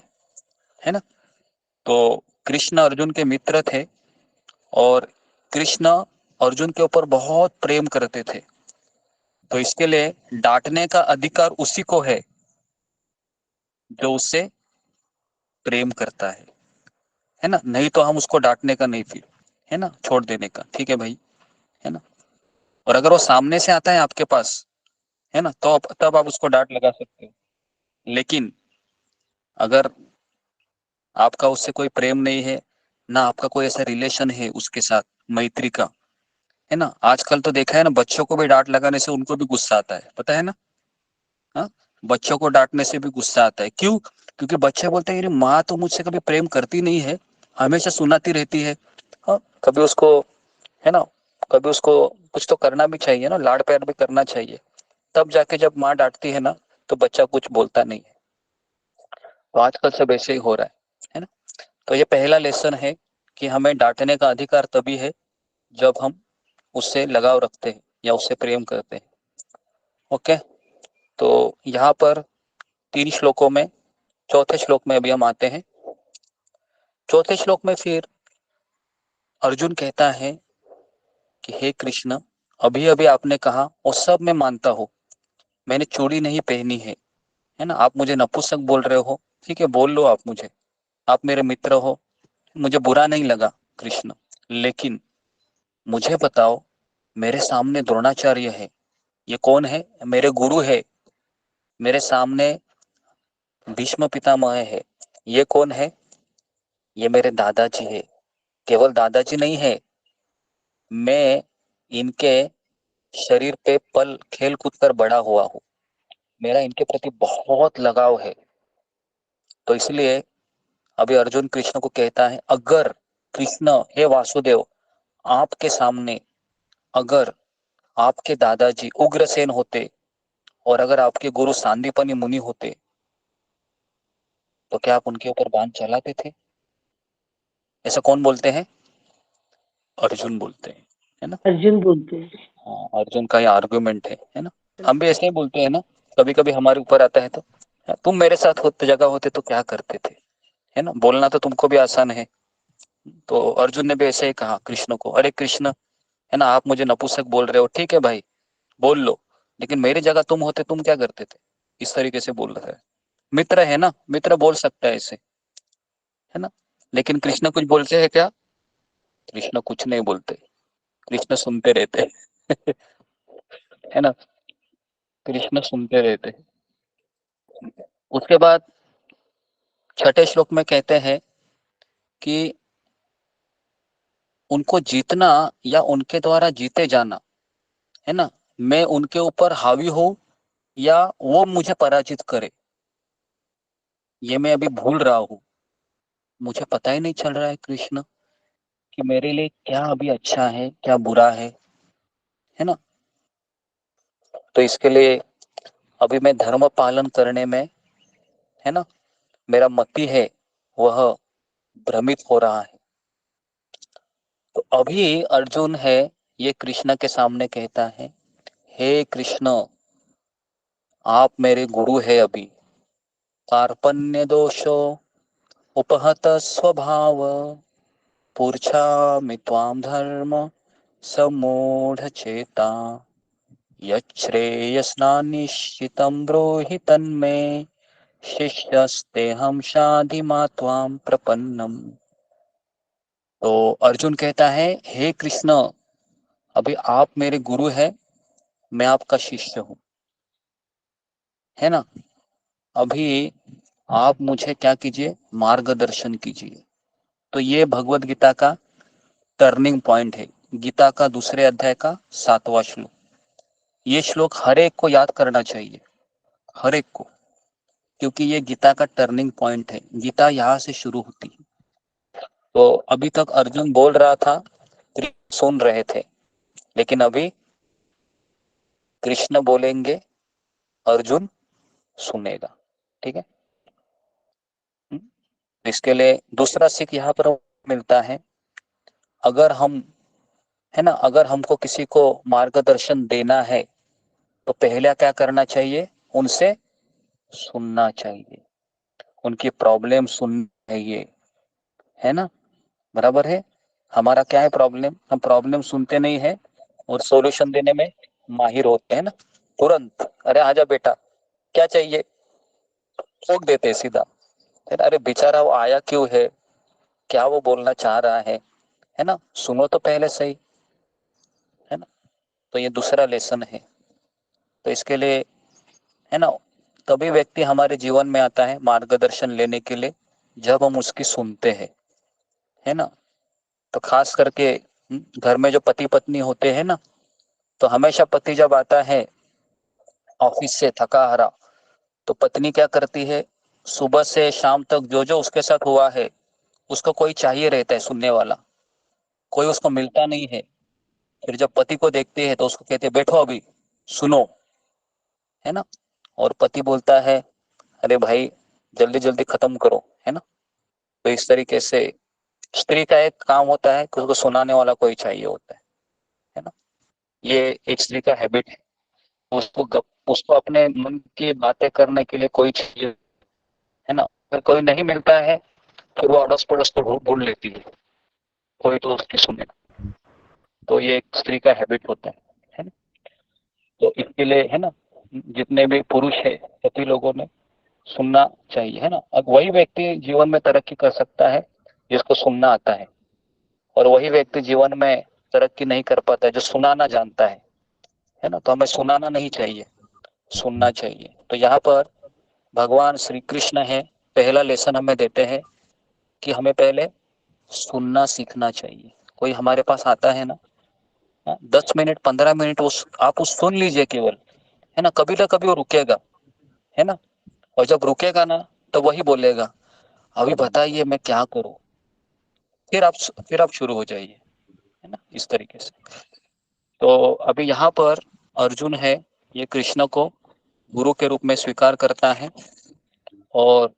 है ना। तो कृष्ण अर्जुन के मित्र थे और कृष्ण अर्जुन के ऊपर बहुत प्रेम करते थे, तो इसके लिए डांटने का अधिकार उसी को है जो उससे प्रेम करता है ना। नहीं तो हम उसको डांटने का नहीं, फिर है ना, छोड़ देने का, ठीक है भाई, है ना। और अगर वो सामने से आता है आपके पास, है ना, तो तब आप उसको डांट लगा सकते हो। लेकिन अगर आपका उससे कोई प्रेम नहीं है ना, आपका कोई ऐसा रिलेशन है उसके साथ मैत्री का, है ना, आजकल तो देखा है ना, बच्चों को भी डांट लगाने से उनको भी गुस्सा आता है, पता है ना। हाँ, बच्चों को डांटने से भी गुस्सा आता है, क्यों? क्योंकि बच्चे बोलते हैं मेरी माँ तो मुझसे कभी प्रेम करती नहीं है, हमेशा सुनाती रहती है। हाँ, कभी उसको, है ना, कभी उसको कुछ तो करना भी चाहिए ना, लाड़ प्यार भी करना चाहिए, तब जाके जब माँ डांटती है ना तो बच्चा कुछ बोलता नहीं है। तो आजकल सब ऐसे ही हो रहा है ना। तो ये पहला लेसन है कि हमें डांटने का अधिकार तभी है जब हम उससे लगाव रखते हैं या उससे प्रेम करते हैं। ओके, तो यहाँ पर 3 श्लोकों में, चौथे श्लोक में अभी हम आते हैं। चौथे श्लोक में फिर अर्जुन कहता है कि हे कृष्ण, अभी अभी आपने कहा वो सब मैं मानता हूँ, मैंने चूड़ी नहीं पहनी है ना, आप मुझे नपुंसक बोल रहे हो, ठीक है, बोल लो आप मुझे, आप मेरे मित्र हो, मुझे बुरा नहीं लगा कृष्ण। लेकिन मुझे बताओ, मेरे सामने द्रोणाचार्य है, ये कौन है? मेरे गुरु है। मेरे सामने भीष्म पितामह है, ये कौन है? ये मेरे दादाजी है। केवल दादाजी नहीं है, मैं इनके शरीर पे पल खेल कूद कर बड़ा हुआ हूँ, मेरा इनके प्रति बहुत लगाव है। तो इसलिए अभी अर्जुन कृष्ण को कहता है, अगर कृष्ण, हे वासुदेव, आपके सामने अगर आपके दादाजी उग्रसेन होते और अगर आपके गुरु सांदीपनि मुनि होते तो क्या आप उनके ऊपर बाण चलाते थे? ऐसा कौन बोलते हैं? अर्जुन बोलते हैं, है ना। अर्जुन बोलते हैं। हाँ, अर्जुन का ये आर्गुमेंट है ना। हम भी ऐसे ही बोलते हैं ना, कभी कभी हमारे ऊपर आता है तो, तुम मेरे साथ होते जगह होते तो क्या करते थे, है ना, बोलना तो तुमको भी आसान है। तो अर्जुन ने भी ऐसे ही कहा कृष्ण को, अरे कृष्ण, है ना, आप मुझे नपुंसक बोल रहे हो, ठीक है भाई, बोल लो, लेकिन मेरी जगह तुम होते तुम क्या करते थे? इस तरीके से बोल रहा है। मित्र है ना, मित्र बोल सकता है ऐसे, है ना। लेकिन कृष्ण कुछ बोलते हैं क्या? कृष्ण कुछ नहीं बोलते, कृष्ण सुनते रहते हैं। है ना, कृष्ण सुनते रहते हैं। उसके बाद छठे श्लोक में कहते हैं कि उनको जीतना या उनके द्वारा जीते जाना, है ना, मैं उनके ऊपर हावी हूं या वो मुझे पराजित करे, ये मैं अभी भूल रहा हूँ। मुझे पता ही नहीं चल रहा है कृष्ण कि मेरे लिए क्या अभी अच्छा है क्या बुरा है ना। तो इसके लिए अभी मैं धर्म पालन करने में, है ना, मेरा मति है वह भ्रमित हो रहा है। तो अभी अर्जुन है, ये कृष्ण के सामने कहता है, हे कृष्ण, आप मेरे गुरु है अभी, कार्पण्य दोषो उपहत स्वभाव, पुरुषामि त्वां धर्म सम्मूढ़ चेता, यच्छ्रेयस्नानिश्चितं ब्रूहि तन्मे, शिष्यस्तेहं शाधि मा त्वां प्रपन्नम। तो अर्जुन कहता है, हे कृष्ण, अभी आप मेरे गुरु हैं, मैं आपका शिष्य हूँ, है ना। अभी आप मुझे क्या कीजिए, मार्गदर्शन कीजिए। तो ये भगवत गीता का टर्निंग पॉइंट है, गीता का दूसरे अध्याय का 7वां श्लोक। ये श्लोक हर एक को याद करना चाहिए, हर एक को, क्योंकि ये गीता का टर्निंग पॉइंट है, गीता यहाँ से शुरू होती है। तो अभी तक अर्जुन बोल रहा था, कृष्ण सुन रहे थे, लेकिन अभी कृष्ण बोलेंगे, अर्जुन सुनेगा, ठीक है। इसके लिए दूसरा सीख यहाँ पर मिलता है, अगर हम, है ना, अगर हमको किसी को मार्गदर्शन देना है तो पहले क्या करना चाहिए? उनसे सुनना चाहिए, उनकी प्रॉब्लम सुननी चाहिए, है ना? बराबर है। हमारा क्या है प्रॉब्लम? हम प्रॉब्लम सुनते नहीं है और सॉल्यूशन देने में माहिर होते हैं ना। तुरंत अरे आजा बेटा, क्या चाहिए, ठोक देते हैं सीधा। फिर अरे बेचारा वो आया क्यों है, क्या वो बोलना चाह रहा है ना? सुनो तो पहले सही, है ना? तो ये दूसरा लेसन है। तो इसके लिए, है ना, तभी व्यक्ति हमारे जीवन में आता है मार्गदर्शन लेने के लिए, जब हम उसकी सुनते हैं, है ना? तो खास करके घर में जो पति पत्नी होते हैं ना, तो हमेशा पति जब आता है ऑफिस से थका हारा, तो पत्नी क्या करती है? सुबह से शाम तक जो जो उसके साथ हुआ है, उसको कोई चाहिए रहता है सुनने वाला, कोई उसको मिलता नहीं है। फिर जब पति को देखती है तो उसको कहते हैं बैठो अभी सुनो, है ना? और पति बोलता है अरे भाई जल्दी जल्दी खत्म करो, है ना? तो इस तरीके से स्त्री का एक काम होता है कि उसको सुनाने वाला कोई चाहिए होता है ना? ये एक स्त्री का हैबिट है। उसको अपने मन की बातें करने के लिए कोई चाहिए, है ना? अगर कोई नहीं मिलता है फिर वो अड़ोस पड़ोस को ढूंढ ढूंढ लेती है, कोई तो उसकी सुने। तो ये एक स्त्री का हैबिट होता है ना? तो इसके लिए, है ना, जितने भी पुरुष है सभी लोगों ने सुनना चाहिए, है ना? अब वही व्यक्ति जीवन में तरक्की कर सकता है जिसको सुनना आता है, और वही व्यक्ति जीवन में तरक्की नहीं कर पाता है जो सुनाना जानता है ना? तो हमें सुनाना नहीं चाहिए, सुनना चाहिए। तो यहाँ पर भगवान श्री कृष्ण है, पहला लेसन हमें देते हैं कि हमें पहले सुनना सीखना चाहिए। कोई हमारे पास आता है ना, 10 मिनट 15 मिनट आप उस सुन लीजिए केवल, है ना? कभी ना कभी वो रुकेगा, है ना? और जब रुकेगा ना तो वही बोलेगा अभी बताइए मैं क्या करूं। फिर आप शुरू हो जाइए, है ना? इस तरीके से। तो अभी यहाँ पर अर्जुन है, ये कृष्ण को गुरु के रूप में स्वीकार करता है, और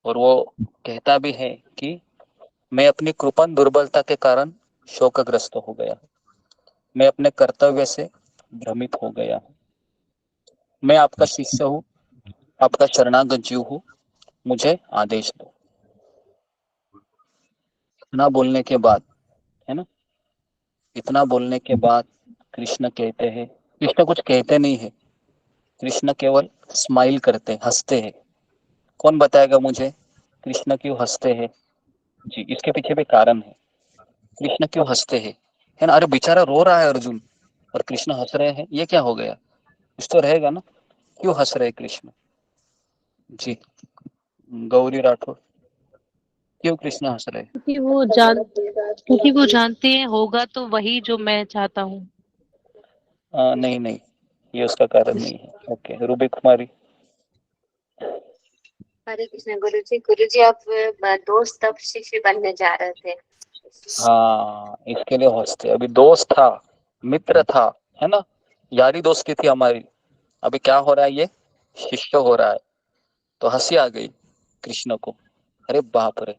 वो कहता भी है कि मैं अपनी कृपण दुर्बलता के कारण शोकग्रस्त हो गया, मैं अपने कर्तव्य से भ्रमित हो गया, मैं आपका शिष्य हूँ, आपका शरणागत जीव हूँ, मुझे आदेश दो। इतना बोलने के बाद, है ना, इतना बोलने के बाद कृष्ण कहते हैं, कृष्ण कुछ कहते नहीं है, कृष्ण केवल स्माइल करते, हंसते हैं। कौन बताएगा मुझे कृष्ण क्यों हंसते हैं? जी, इसके पीछे भी कारण है। कृष्ण क्यों हंसते हैं, है ना? अरे बेचारा रो रहा है अर्जुन और कृष्ण हंस रहे हैं, ये क्या हो गया? कुछ तो रहेगा ना, क्यों हंस रहे कृष्ण? जी, गौरी राठौर, क्यों कृष्ण हंस रहे? क्योंकि वो जानते हैं होगा तो वही जो मैं चाहता हूँ। नहीं नहीं, ये उसका कारण नहीं है। ओके, रूबी कुमारी। हरे कृष्ण गुरु जी आप दोस्त तब शिष्य बनने जा रहे थे। हाँ, इसके लिए हंसते। अभी दोस्त था, मित्र था, है ना, यारी दोस्ती थी हमारी। अभी क्या हो रहा है, ये शिष्य हो रहा है, तो हंसी आ गई कृष्ण को। अरे बाप रे,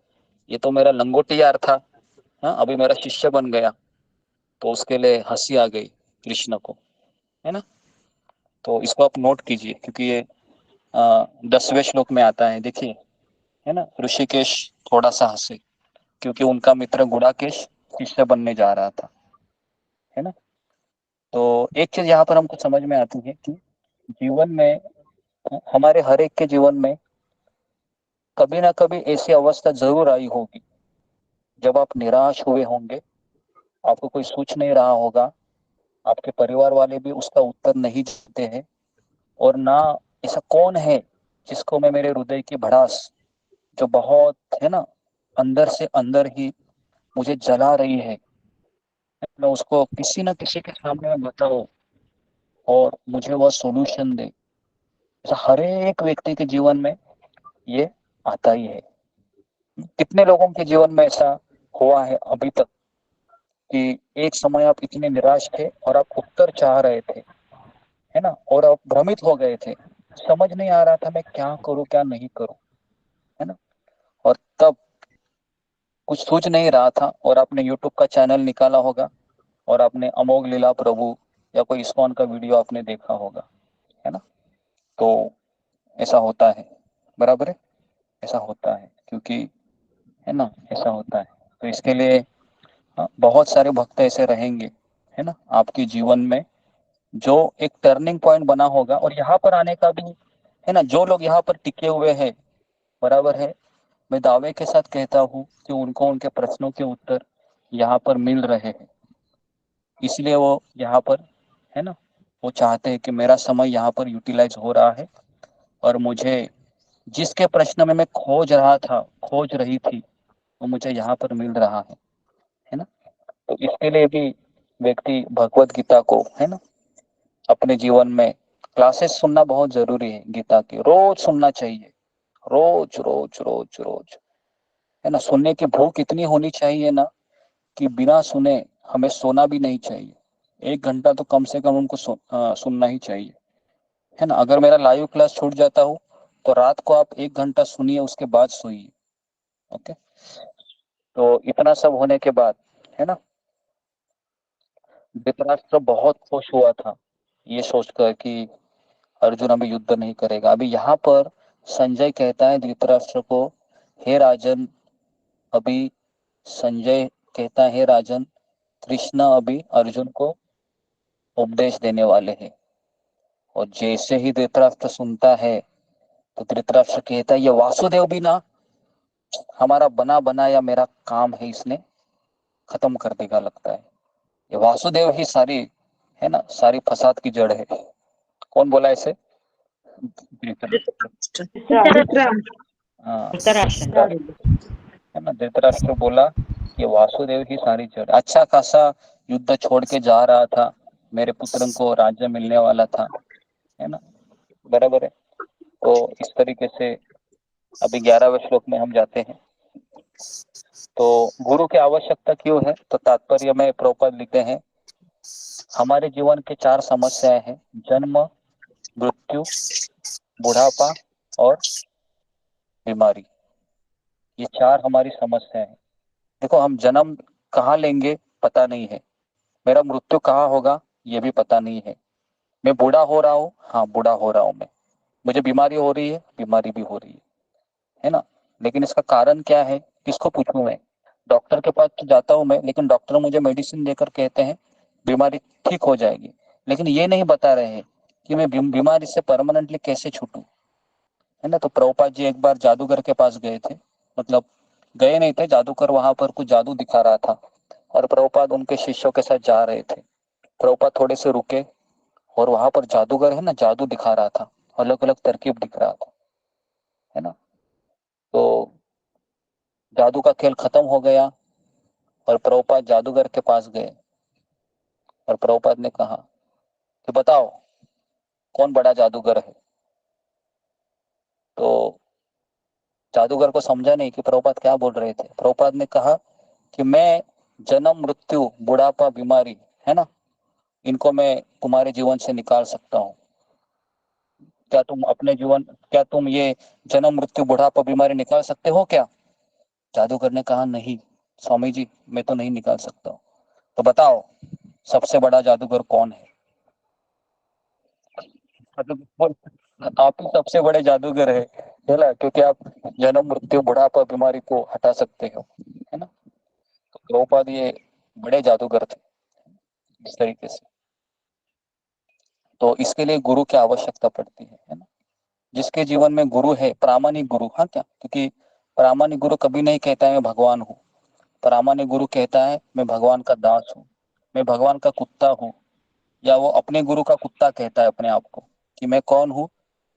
ये तो मेरा लंगोटी यार था, हाँ, अभी मेरा शिष्य बन गया। तो उसके लिए हंसी आ गई कृष्ण को, है ना? तो इसको आप नोट कीजिए, क्योंकि ये 10वें श्लोक में आता है, देखिए, है ना? ऋषिकेश थोड़ा सा हंसे क्योंकि उनका मित्र गुड़ाकेश शिष्य बनने जा रहा था, है ना? तो एक चीज यहाँ पर हमको समझ में आती है कि जीवन में, हमारे हर एक के जीवन में कभी ना कभी ऐसी अवस्था जरूर आई होगी जब आप निराश हुए होंगे, आपको कोई सोच नहीं रहा होगा, आपके परिवार वाले भी उसका उत्तर नहीं जानते हैं, और ना ऐसा कौन है जिसको मैं मेरे हृदय की भड़ास जो बहुत, है ना, अंदर से अंदर ही मुझे जला रही है, मैं उसको किसी न किसी के सामने में बताऊं और मुझे वह सॉल्यूशन दे। ऐसा हर एक व्यक्ति के जीवन में ये आता ही है। कितने लोगों के जीवन में ऐसा हुआ है अभी तक कि एक समय आप इतने निराश थे और आप उत्तर चाह रहे थे, है ना, और आप भ्रमित हो गए थे, समझ नहीं आ रहा था मैं क्या करूं क्या नहीं करूं, है ना? और तब कुछ सूझ नहीं रहा था और आपने यूट्यूब का चैनल निकाला होगा और आपने अमोघ लीला प्रभु या कोई इस्कॉन का वीडियो आपने देखा होगा, है ना। तो ऐसा होता है, बराबर है, ऐसा होता है, क्योंकि है ना, ऐसा होता है। तो इसके लिए बहुत सारे भक्त ऐसे रहेंगे, है ना, आपके जीवन में, जो एक टर्निंग पॉइंट बना होगा। और यहाँ पर आने का भी, है ना, जो लोग यहाँ पर टिके हुए हैं, बराबर है, मैं दावे के साथ कहता हूँ कि उनको उनके प्रश्नों के उत्तर यहाँ पर मिल रहे हैं, इसलिए वो यहाँ पर, है ना, वो चाहते हैं कि मेरा समय यहाँ पर यूटिलाइज हो रहा है और मुझे जिसके प्रश्न में मैं खोज रहा था, खोज रही थी, वो मुझे यहाँ पर मिल रहा है ना। तो इसके लिए भी व्यक्ति भगवत गीता को, है ना, अपने जीवन में क्लासेस सुनना बहुत जरूरी है। गीता की रोज सुनना चाहिए, रोज रोज रोज रोज, है ना। सुनने की भूख इतनी होनी चाहिए ना कि बिना सुने हमें सोना भी नहीं चाहिए। 1 घंटा तो कम से कम हमको सुनना ही चाहिए, है ना। अगर मेरा लाइव क्लास छूट जाता हो तो रात को आप 1 घंटा सुनिए, उसके बाद सोइए। ओके, तो इतना सब होने के बाद, है ना, धृतराष्ट्र बहुत खुश हुआ था ये सोचकर कि अर्जुन अभी युद्ध नहीं करेगा। अभी यहाँ पर संजय कहता है धृतराष्ट्र को, हे राजन, अभी संजय कहता है, हे राजन, कृष्ण अभी अर्जुन को उपदेश देने वाले हैं। और जैसे ही धृतराष्ट्र सुनता है तो धृतराष्ट्र कहता है, ये वासुदेव भी ना हमारा बना बनाया मेरा काम है, इसने खत्म कर देगा लगता है। ये वासुदेव ही सारी, है ना, सारी फसाद की जड़ है। कौन बोला ऐसे? धृतराष्ट्र। हाँ, है ना, धृतराष्ट्र बोला कि वासुदेव ही सारी जड़। अच्छा खासा युद्ध छोड़ के जा रहा था, मेरे पुत्र को राज्य मिलने वाला था, है ना, बराबर है। तो इस तरीके से अभी 11वें श्लोक में हम जाते हैं। तो गुरु की आवश्यकता क्यों है? तो तात्पर्य में प्रभुपाद लिखते हैं, हमारे जीवन के 4 समस्याएं हैं, जन्म, मृत्यु, बुढ़ापा और बीमारी। ये 4 हमारी समस्याएं हैं। देखो, हम जन्म कहाँ लेंगे पता नहीं है, मेरा मृत्यु कहाँ होगा ये भी पता नहीं है, मैं बूढ़ा हो रहा हूँ, हाँ बूढ़ा हो रहा हूँ मैं, मुझे बीमारी हो रही है, बीमारी भी हो रही है ना। लेकिन इसका कारण क्या है, किसको पूछूं मैं? डॉक्टर के पास तो जाता हूँ मैं, लेकिन डॉक्टर मुझे मेडिसिन देकर कहते हैं बीमारी ठीक हो जाएगी, लेकिन ये नहीं बता रहे हैं कि मैं बीमारी से परमानेंटली कैसे छूटूं, है ना। तो प्रभुपाद जी एक बार जादूगर के पास गए थे, मतलब गए नहीं थे, जादूगर वहां पर कुछ जादू दिखा रहा था और प्रभुपाद उनके शिष्यों के साथ जा रहे थे। प्रभुपाद थोड़े से रुके और वहां पर जादूगर, है ना, जादू दिखा रहा था, अलग अलग तरकीब दिख रहा था, है ना। तो जादू का खेल खत्म हो गया और प्रभुपाद जादूगर के पास गए और प्रभुपाद ने कहा कि बताओ कौन बड़ा जादूगर है। तो जादूगर को समझा नहीं कि प्रभुपाद क्या बोल रहे थे। प्रभुपाद ने कहा कि मैं जन्म, मृत्यु, बुढ़ापा, बीमारी, है ना, इनको मैं तुम्हारे जीवन से निकाल सकता हूँ। क्या तुम अपने जीवन, क्या तुम ये जन्म, मृत्यु, बुढ़ापा, बीमारी निकाल सकते हो क्या? जादूगर ने कहा नहीं स्वामी जी, मैं तो नहीं निकाल सकता हूँ। तो बताओ सबसे बड़ा जादूगर कौन है? मतलब आप ही सबसे बड़े जादूगर है ना, क्योंकि आप जन्म, मृत्यु, बुढ़ापा, बीमारी को हटा सकते हो, है ना। तो प्रभुपाद ये बड़े जादूगर थे इस तरीके से। तो इसके लिए गुरु की आवश्यकता पड़ती है ना। जिसके जीवन में गुरु है, प्रामाणिक गुरु, हाँ क्या, क्योंकि प्रामाणिक गुरु कभी नहीं कहता है मैं भगवान हूँ। प्रामाणिक गुरु कहता है मैं भगवान का दास हूँ, मैं भगवान का कुत्ता हूँ। या वो अपने गुरु का कुत्ता कहता है अपने आप को कि मैं कौन हूँ,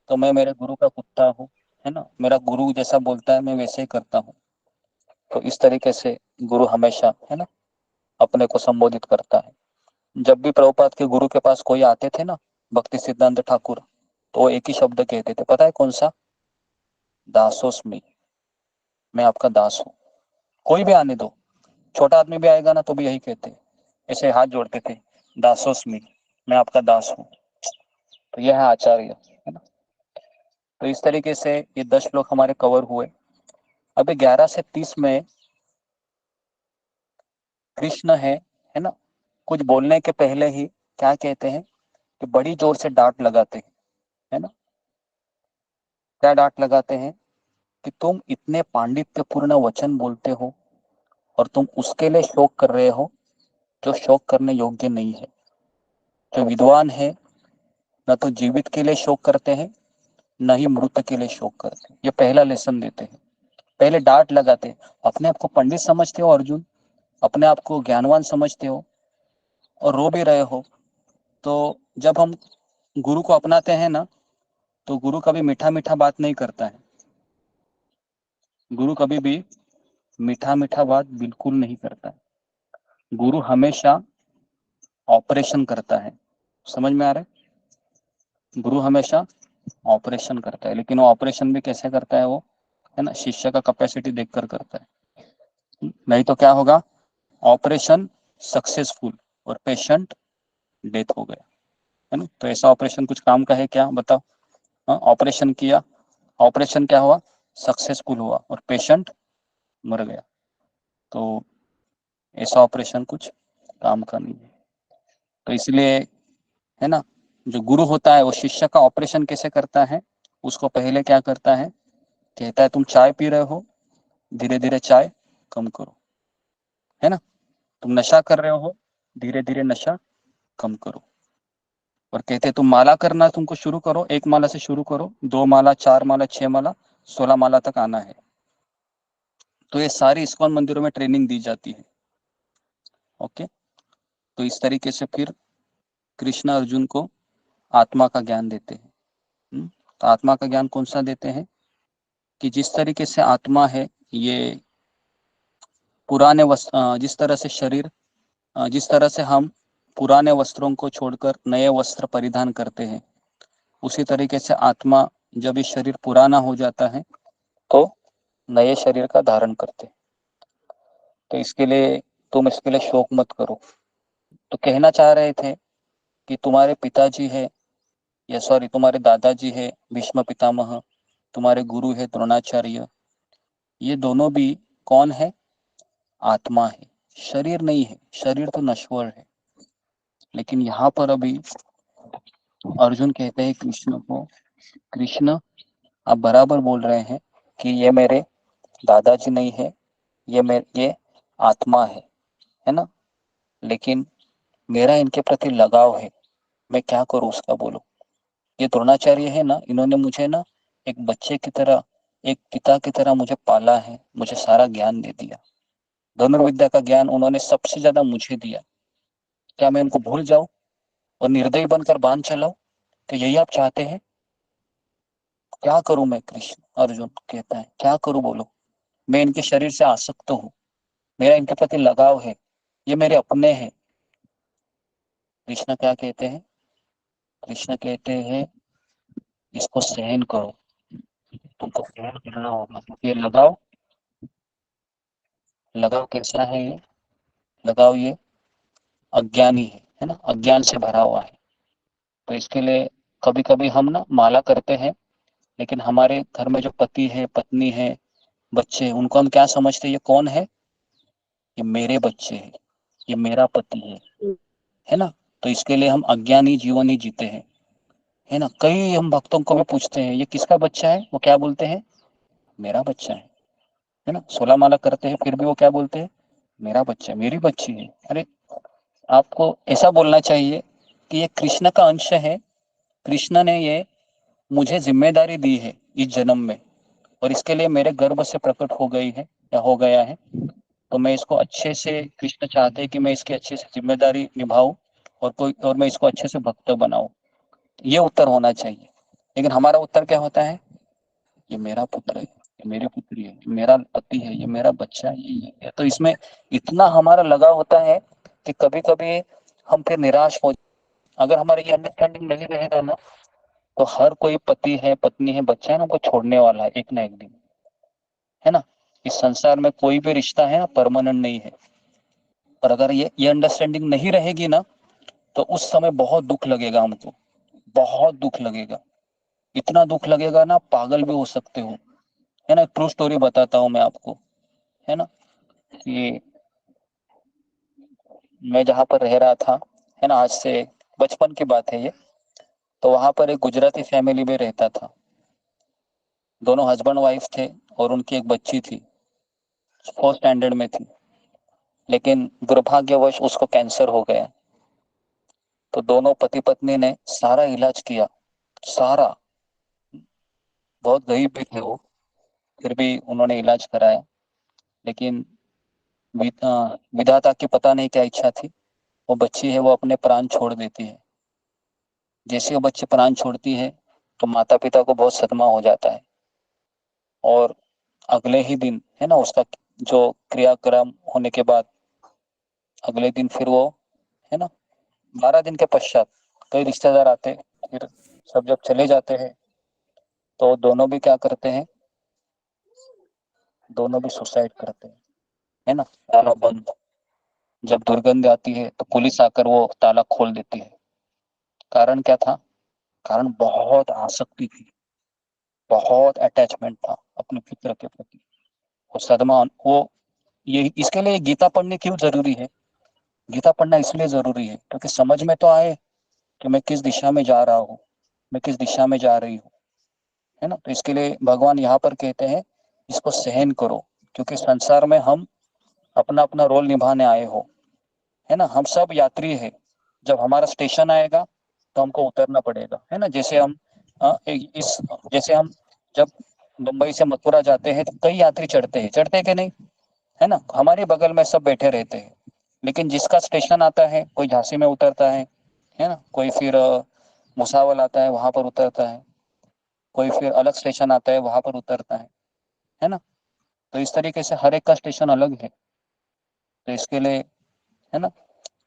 तो मैं मेरे गुरु का कुत्ता हूँ, है ना, मेरा गुरु जैसा बोलता है मैं वैसे ही करता हूँ। तो इस तरीके से गुरु हमेशा, है ना, अपने को संबोधित करता है। जब भी प्रभुपाद के गुरु के पास कोई आते थे ना, भक्ति सिद्धांत ठाकुर, तो वो एक ही शब्द कहते थे, पता है कौन सा? दासोस्मि, मैं आपका दास हूँ। कोई भी आने दो, छोटा आदमी भी आएगा ना तो भी यही कहते, ऐसे हाथ जोड़ते थे, दासोस्मि, मैं आपका दास हूँ। तो यह है आचार्य, है ना। तो इस तरीके से ये 10 श्लोक हमारे कवर हुए। अभी 11 से 30 में कृष्ण है ना, कुछ बोलने के पहले ही क्या कहते हैं कि बड़ी जोर से डांट लगाते हैं, है ना। क्या डांट लगाते हैं कि तुम इतने पांडित्यपूर्ण वचन बोलते हो और तुम उसके लिए शोक कर रहे हो जो शोक करने योग्य नहीं है। जो विद्वान है न तो जीवित के लिए शोक करते हैं न ही मृत के लिए शोक करते हैं। ये पहला लेसन देते हैं, पहले डांट लगाते हैं। अपने आप को पंडित समझते हो अर्जुन, अपने आप को ज्ञानवान समझते हो और रो भी रहे हो, तो जब हम गुरु को अपनाते हैं ना, तो गुरु कभी मीठा मीठा बात नहीं करता है। गुरु कभी भी मीठा मीठा बात बिल्कुल नहीं करता है। गुरु हमेशा ऑपरेशन करता है। समझ में आ रहा है? गुरु हमेशा ऑपरेशन करता है, लेकिन वो ऑपरेशन भी कैसे करता है वो, है ना, शिष्य का कैपेसिटी देखकर करता है। नहीं तो क्या होगा, ऑपरेशन सक्सेसफुल और पेशेंट डेथ हो गया, है ना। तो ऐसा ऑपरेशन कुछ काम का है क्या, बताओ। हाँ, ऑपरेशन किया, ऑपरेशन क्या हुआ, सक्सेसफुल हुआ और पेशेंट मर गया। तो ऐसा ऑपरेशन कुछ काम का नहीं है। तो इसलिए, है ना, जो गुरु होता है वो शिष्य का ऑपरेशन कैसे करता है, उसको पहले क्या करता है, कहता है तुम चाय पी रहे हो, धीरे धीरे चाय कम करो, है ना। तुम नशा कर रहे हो, धीरे धीरे नशा कम करो। और कहते हैं तुम माला करना तुमको शुरू करो, 1 माला से शुरू करो, 2 माला, 4 माला, 6 माला, 16 माला तक आना है। तो ये सारी इस्कॉन मंदिरों में ट्रेनिंग दी जाती है। ओके, तो इस तरीके से फिर कृष्ण अर्जुन को आत्मा का ज्ञान देते हैं। तो आत्मा का ज्ञान कौन सा देते हैं कि जिस तरीके से आत्मा है ये पुराने वस्त्र, जिस तरह से शरीर, जिस तरह से हम पुराने वस्त्रों को छोड़कर नए वस्त्र परिधान करते हैं, उसी तरीके से आत्मा जब ये शरीर पुराना हो जाता है तो नए शरीर का धारण करते हैं। तो इसके लिए तुम इसके लिए शोक मत करो। तो कहना चाह रहे थे कि तुम्हारे पिताजी है, या सॉरी तुम्हारे दादाजी है भीष्म पितामह, तुम्हारे गुरु है द्रोणाचार्य, ये दोनों भी कौन है, आत्मा है, शरीर नहीं है। शरीर तो नश्वर है। लेकिन यहाँ पर अभी अर्जुन कहते हैं कृष्ण को, कृष्ण आप बराबर बोल रहे हैं कि ये मेरे दादाजी नहीं है, ये आत्मा है ना। लेकिन मेरा इनके प्रति लगाव है, मैं क्या करूं उसका बोलो। ये द्रोणाचार्य है ना, इन्होंने मुझे ना एक बच्चे की तरह, एक पिता की तरह मुझे पाला है, मुझे सारा ज्ञान दे दिया। धनुर्विद्या का ज्ञान उन्होंने सबसे ज्यादा मुझे दिया। क्या मैं उनको भूल जाऊं और निर्दयी बनकर बांध चलाऊं? तो यही आप चाहते हैं? क्या करूं मैं, कृष्ण अर्जुन कहता है, क्या करूं बोलो। मैं इनके शरीर से आसक्त हूं, मेरा इनके प्रति लगाव है, ये मेरे अपने हैं। कृष्ण क्या कहते हैं, कृष्ण कहते हैं इसको सहन करो, तुमको सहन करना होगा। ये लगाव, लगाव कैसा है, ये लगाव ये अज्ञानी है ना, अज्ञान से भरा हुआ है। तो इसके लिए कभी कभी हम ना माला करते हैं, लेकिन हमारे घर में जो पति है, पत्नी है, बच्चे, उनको हम क्या समझते हैं, ये कौन है, ये मेरे बच्चे हैं, ये मेरा पति है ना। तो इसके लिए हम अज्ञानी जीवन ही जीते हैं, है ना। कई हम भक्तों को भी पूछते हैं ये किसका बच्चा है, वो क्या बोलते हैं, मेरा बच्चा है ना। 16 माला करते हैं फिर भी वो क्या बोलते हैं, मेरा बच्चा, मेरी बच्ची है। अरे आपको ऐसा बोलना चाहिए कि ये कृष्ण का अंश है, कृष्ण ने ये मुझे जिम्मेदारी दी है इस जन्म में, और इसके लिए मेरे गर्भ से प्रकट हो गई है या हो गया है। तो मैं इसको अच्छे से, कृष्ण चाहते हैं कि मैं इसकी अच्छे से जिम्मेदारी निभाऊं और मैं इसको अच्छे से भक्त बनाऊं। ये उत्तर होना चाहिए। लेकिन हमारा उत्तर क्या होता है, ये मेरा पुत्र है, ये मेरी पुत्री है, ये मेरा पति है, ये मेरा बच्चा है, ये। तो इसमें इतना हमारा लगाव होता है कि कभी कभी हम फिर निराश हो। अगर हमारा ये अंडरस्टैंडिंग नहीं रहेगा ना, तो हर कोई पति है, पत्नी है, बच्चा है ना, उनको छोड़ने वाला है एक ना एक दिन, है ना। इस संसार में कोई भी रिश्ता है ना परमानेंट नहीं है। और अगर ये अंडरस्टैंडिंग नहीं रहेगी ना, तो उस समय बहुत दुख लगेगा हमको, बहुत दुख लगेगा। इतना दुख लगेगा ना, पागल भी हो सकते हो, है ना। ट्रू स्टोरी बताता हूँ मैं आपको, है ना। ये मैं जहाँ पर रह रहा था, है ना, आज से बचपन की बात है ये। तो वहां पर एक गुजराती फैमिली में रहता था। दोनों हस्बैंड वाइफ थे और उनकी एक बच्ची थी, 4th स्टैंडर्ड में थी। लेकिन दुर्भाग्यवश उसको कैंसर हो गया। तो दोनों पति पत्नी ने सारा इलाज किया, सारा, बहुत गरीब भी थे वो, फिर भी उन्होंने इलाज कराया। लेकिन विधाता की पता नहीं क्या इच्छा थी, वो बच्ची है वो अपने प्राण छोड़ देती है। जैसे वो बच्ची प्राण छोड़ती है तो माता पिता को बहुत सदमा हो जाता है। और अगले ही दिन है ना, उसका जो क्रियाक्रम होने के बाद अगले दिन फिर वो है ना, 12 दिन के पश्चात कई रिश्तेदार आते, फिर सब जब चले जाते हैं तो दोनों भी क्या करते हैं, दोनों भी सुसाइड करते हैं, है ना। ताला बंद, जब दुर्गंध आती है तो पुलिस आकर वो ताला खोल देती है। कारण क्या था? कारण बहुत आसक्ति थी, बहुत अटैचमेंट था अपने पुत्र के प्रति, वो सदमा। वो ये इसके लिए गीता पढ़नी क्यों जरूरी है? गीता पढ़ना इसलिए जरूरी है क्योंकि समझ में तो आए कि मैं किस दिशा में जा रहा हूँ, मैं किस दिशा में जा रही हूँ, है ना। तो इसके लिए भगवान यहाँ पर कहते हैं इसको सहन करो, क्योंकि संसार में हम अपना अपना रोल निभाने आए हो, है ना। हम सब यात्री है, जब हमारा स्टेशन आएगा तो हमको उतरना पड़ेगा, है ना। जैसे हम जैसे हम जब मुंबई से मथुरा जाते हैं तो कई यात्री चढ़ते हैं कि नहीं, है ना। हमारे बगल में सब बैठे रहते हैं, लेकिन जिसका स्टेशन आता है, कोई झांसी में उतरता है ना, कोई फिर भुसावल आता है वहां पर उतरता है, कोई फिर अलग स्टेशन आता है वहां पर उतरता है ना। तो इस तरीके से हर एक का स्टेशन अलग है। तो इसके लिए है ना,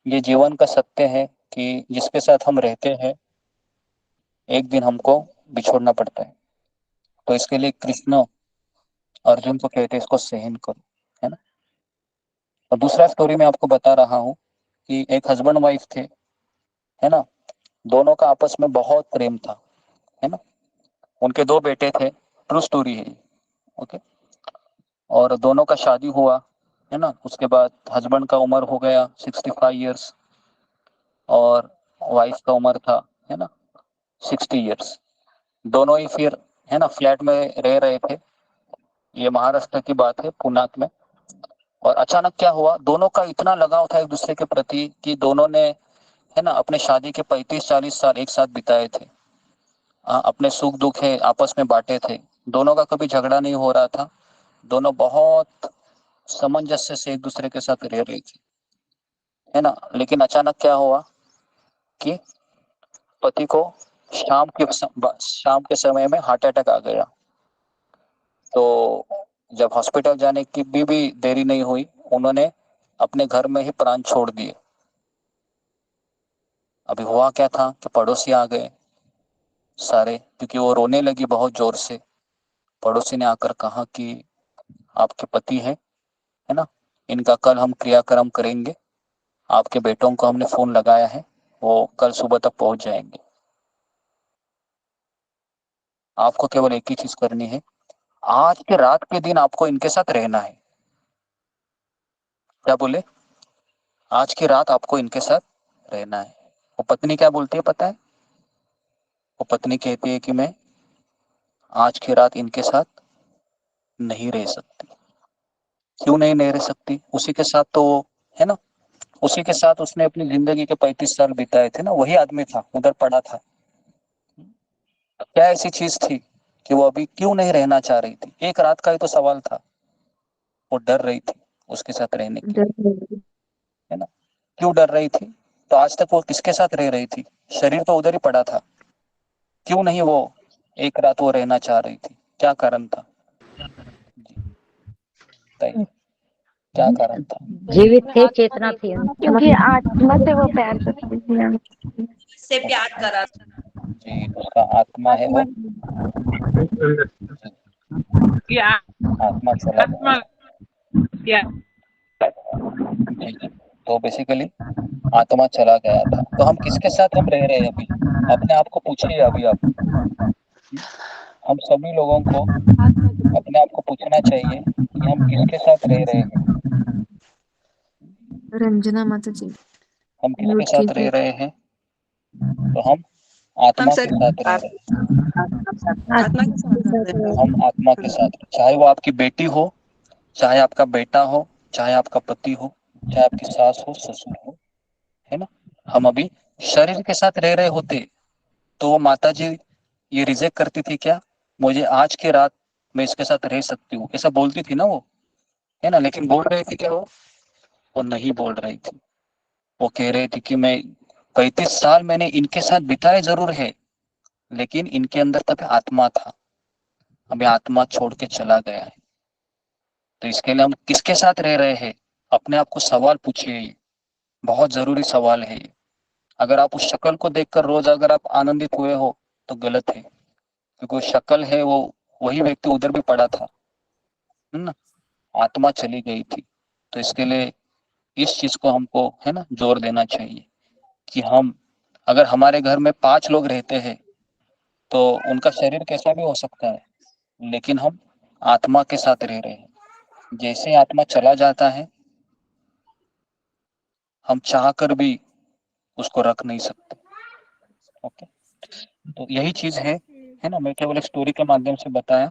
ये जीवन का सत्य है कि जिसके साथ हम रहते हैं एक दिन हमको बिछोड़ना पड़ता है। तो इसके लिए कृष्ण अर्जुन को कहते हैं इसको सहन करो, है ना। और दूसरा स्टोरी मैं आपको बता रहा हूँ कि एक हस्बैंड वाइफ थे, है ना। दोनों का आपस में बहुत प्रेम था, है ना। उनके 2 बेटे थे, ट्रू स्टोरी है, ओके। और दोनों का शादी हुआ, है ना। उसके बाद हस्बैंड का उम्र हो गया 65 ईयर्स और वाइफ का उम्र था, है ना, 60 ईयर्स। दोनों ही फिर है ना फ्लैट में रह रहे थे। ये महाराष्ट्र की बात है, पुणे में। और अचानक क्या हुआ, दोनों का इतना लगाव था एक दूसरे के प्रति कि दोनों ने है ना अपने शादी के 35-40 साल एक साथ बिताए थे। अपने सुख दुख है आपस में बांटे थे। दोनों का कभी झगड़ा नहीं हो रहा था, दोनों बहुत सामंजस्य से एक दूसरे के साथ रह रही थी, है ना। लेकिन अचानक क्या हुआ कि पति को शाम के समय में हार्ट अटैक आ गया। तो जब हॉस्पिटल जाने की भी देरी नहीं हुई, उन्होंने अपने घर में ही प्राण छोड़ दिए। अभी हुआ क्या था कि पड़ोसी आ गए सारे, क्योंकि वो रोने लगी बहुत जोर से। पड़ोसी ने आकर कहा कि आपके पति है ना, इनका कल हम क्रियाक्रम करेंगे, आपके बेटों को हमने फोन लगाया है, वो कल सुबह तक पहुंच जाएंगे। आपको केवल एक ही चीज करनी है, आज के रात के दिन आपको इनके साथ रहना है। क्या बोले? आज की रात आपको इनके साथ रहना है। वो पत्नी क्या बोलती है पता है? वो पत्नी कहती है कि मैं आज की रात इनके साथ नहीं रह सकती। क्यों नहीं रह सकती? उसी के साथ तो है ना, उसी के साथ उसने अपनी जिंदगी के 35 साल बिताए थे ना, वही आदमी था, उधर पड़ा था। क्या ऐसी चीज थी कि वो अभी क्यों नहीं रहना चाह रही थी? एक रात का ही तो सवाल था। वो डर रही थी उसके साथ रहने की, है ना। क्यों डर रही थी? तो आज तक वो किसके साथ रह रही थी? शरीर तो उधर ही पड़ा था, क्यों नहीं वो एक रात वो रहना चाह रही थी? क्या कारण था? बताइए, क्या कारण था? जीवित थे, चेतना थी उनकी। क्योंकि आत्मा से वो प्यार करती थी। से प्यार करा। जी, उसका आत्मा है वो, आत्मा चला गया। जी, तो बेसिकली आत्मा चला गया था। तो हम किसके साथ हम रह रहे हैं अभी? अपने आप को पूछिए अभी आप। हम सभी लोगों को अपने आप को पूछना चाहिए कि हम किसके साथ रह रहे हैं। रंजना माता जी हम किसके म्यूट साथ रह कीजिए। रहे हैं? तो हम आत्मा के साथ रह रहे हैं। आत्मा के साथ रहते हैं। हम आत्मा के साथ, चाहे वो आपकी बेटी हो, चाहे आपका बेटा हो, चाहे आपका पति हो, चाहे आपकी सास हो, ससुर हो, है ना। हम अभी शरीर के साथ रह रहे होते तो वो माता जी ये रिजेक्ट करती थी क्या, मुझे आज की रात मैं इसके साथ रह सकती हूँ, ऐसा बोलती थी ना वो, है ना। लेकिन बोल रहे थे क्या वो नहीं बोल रही थी। वो कह रहे थे कि मैं 35 साल मैंने इनके साथ बिताए जरूर है, लेकिन इनके अंदर तक आत्मा था, अभी आत्मा छोड़ के चला गया है। तो इसके लिए हम किसके साथ रह रहे हैं, अपने आप को सवाल पूछिए। ये बहुत जरूरी सवाल है ये। अगर आप उस शक्ल को देखकर रोज अगर आप आनंदित हुए हो तो गलत है, क्योंकि वो शक्ल है वो वही व्यक्ति उधर भी पड़ा था, है ना। आत्मा चली गई थी। तो इसके लिए इस चीज को हमको, है ना, जोर देना चाहिए कि हम, अगर हमारे घर में 5 लोग रहते हैं तो उनका शरीर कैसा भी हो सकता है, लेकिन हम आत्मा के साथ रह रहे हैं। जैसे आत्मा चला जाता है हम चाह कर भी उसको रख नहीं सकते। ओके, तो यही चीज है ना। मैं केवल एक स्टोरी के माध्यम से बताया,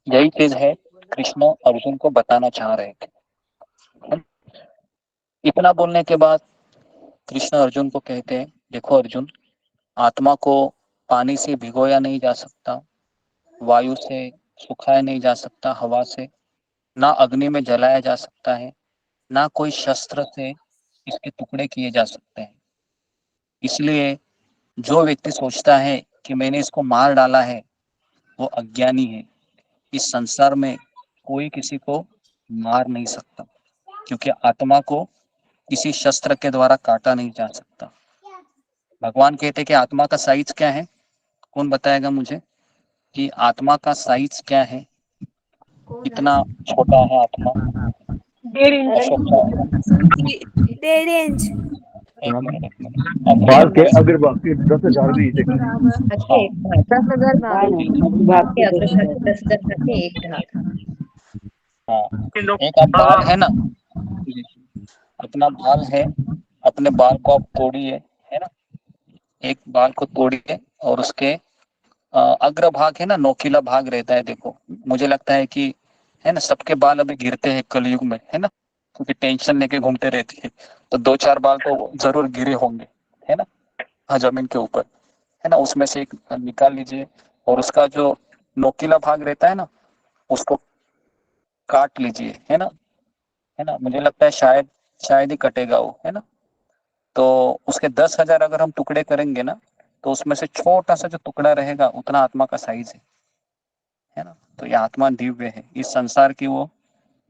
यही चीज है कृष्ण अर्जुन को बताना चाह रहे थे। इतना बोलने के बाद कृष्ण अर्जुन को कहते हैं, देखो अर्जुन, आत्मा को पानी से भिगोया नहीं जा सकता, वायु से सुखाया नहीं जा सकता, हवा से ना अग्नि में जलाया जा सकता है, ना कोई शस्त्र से इसके टुकड़े किए जा सकते हैं। इसलिए जो व्यक्ति सोचता है कि मैंने इसको मार डाला है वो अज्ञानी है। इस संसार में कोई किसी को मार नहीं सकता, क्योंकि आत्मा को किसी शस्त्र के द्वारा काटा नहीं जा सकता। भगवान कहते हैं कि आत्मा का साइज क्या है, कौन बताएगा मुझे कि आत्मा का साइज क्या है, कितना छोटा है आत्मा। 1.5 इंच। Ashok sir, 1.5 inch. एक मिनट एक मिनट, बाल के अग्रभाग के 10,000 सेकंड। अच्छे 10,000 भाग भाग के के अग्रभाग दर्शन। के 10,000 के एक भाग। हाँ, एक आप बाल है ना, अपना बाल है, अपने बाल को आप तोड़िए, है ना। एक बाल को तोड़िए और उसके अग्र भाग है ना, नोकीला भाग रहता है। देखो मुझे लगता है कि, है ना, सबके बाल अभी गिरते हैं कलयुग में, है ना, क्योंकि टेंशन लेके घूमते रहते हैं, तो 2-4 बाल तो जरूर गिरे होंगे, है ना, हाँ, जमीन के ऊपर, है ना। उसमें से एक निकाल लीजिए और उसका जो नोकीला भाग रहता है ना उसको काट लीजिए, है ना। मुझे लगता है शायद शायद ही कटेगा वो, है ना। तो उसके 10,000 अगर हम टुकड़े करेंगे ना, तो उसमें से छोटा सा जो टुकड़ा रहेगा उतना आत्मा का साइज है ना। तो ये आत्मा दिव्य है, इस संसार की वो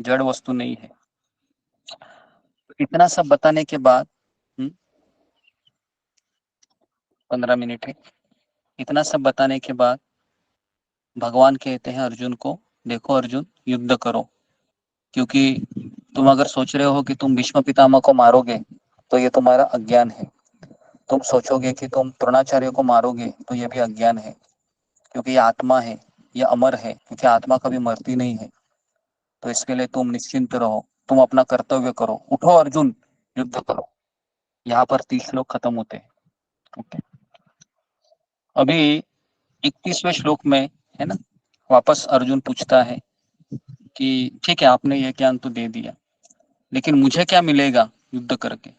जड़ वस्तु नहीं है। तो इतना सब बताने के बाद 15 मिनट है, इतना सब बताने के बाद भगवान कहते हैं अर्जुन को, देखो अर्जुन, युद्ध करो, क्योंकि तुम अगर सोच रहे हो कि तुम भीष्म पितामह को मारोगे तो ये तुम्हारा अज्ञान है। तुम सोचोगे कि तुम द्रोणाचार्य को मारोगे तो ये भी अज्ञान है, क्योंकि ये आत्मा है, ये अमर है, क्योंकि आत्मा कभी मरती नहीं है। तो इसके लिए तुम निश्चिंत रहो, तुम अपना कर्तव्य करो, उठो अर्जुन, युद्ध करो। यहाँ पर 30 श्लोक खत्म होते हैं। ओके, अभी 31वें श्लोक में, है ना, वापस अर्जुन पूछता है कि ठीक है आपने ये ज्ञान तो दे दिया, लेकिन मुझे क्या मिलेगा युद्ध करके।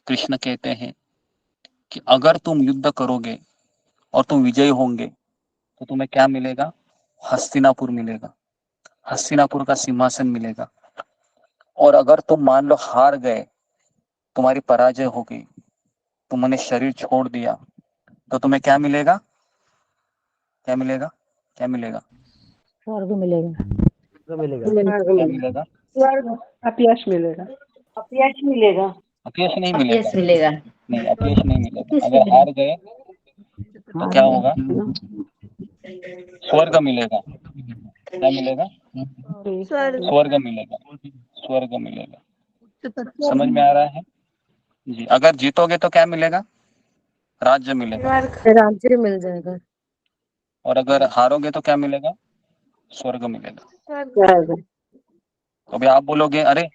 कृष्ण कहते हैं कि अगर तुम युद्ध करोगे और तुम विजयी होंगे तो तुम्हें क्या मिलेगा, हस्तिनापुर मिलेगा, हस्तिनापुर का सिंहासन मिलेगा। और अगर तुम मान लो हार गए, तुम्हारी पराजय हो गई, तुमने शरीर छोड़ दिया, तो तुम्हें क्या मिलेगा, क्या मिलेगा, क्या मिलेगा, स्वर्ग मिलेगा। क्या मिलेगा, अपयश मिलेगा। अपयश मिलेगा। अपयश नहीं अपयश मिलेगा, मिलेगा। नहीं अपयश नहीं मिलेगा। अगर हार गए तो क्या होगा, स्वर्ग मिलेगा, क्या मिलेगा, स्वर्ग मिलेगा, स्वर्ग मिलेगा। समझ में आ रहा है जी। अगर जीतोगे तो क्या मिलेगा, राज्य मिलेगा। राज्य मिल जाएगा। और अगर हारोगे तो क्या मिलेगा, स्वर्ग मिलेगा। तो अभी आप बोलोगे अरे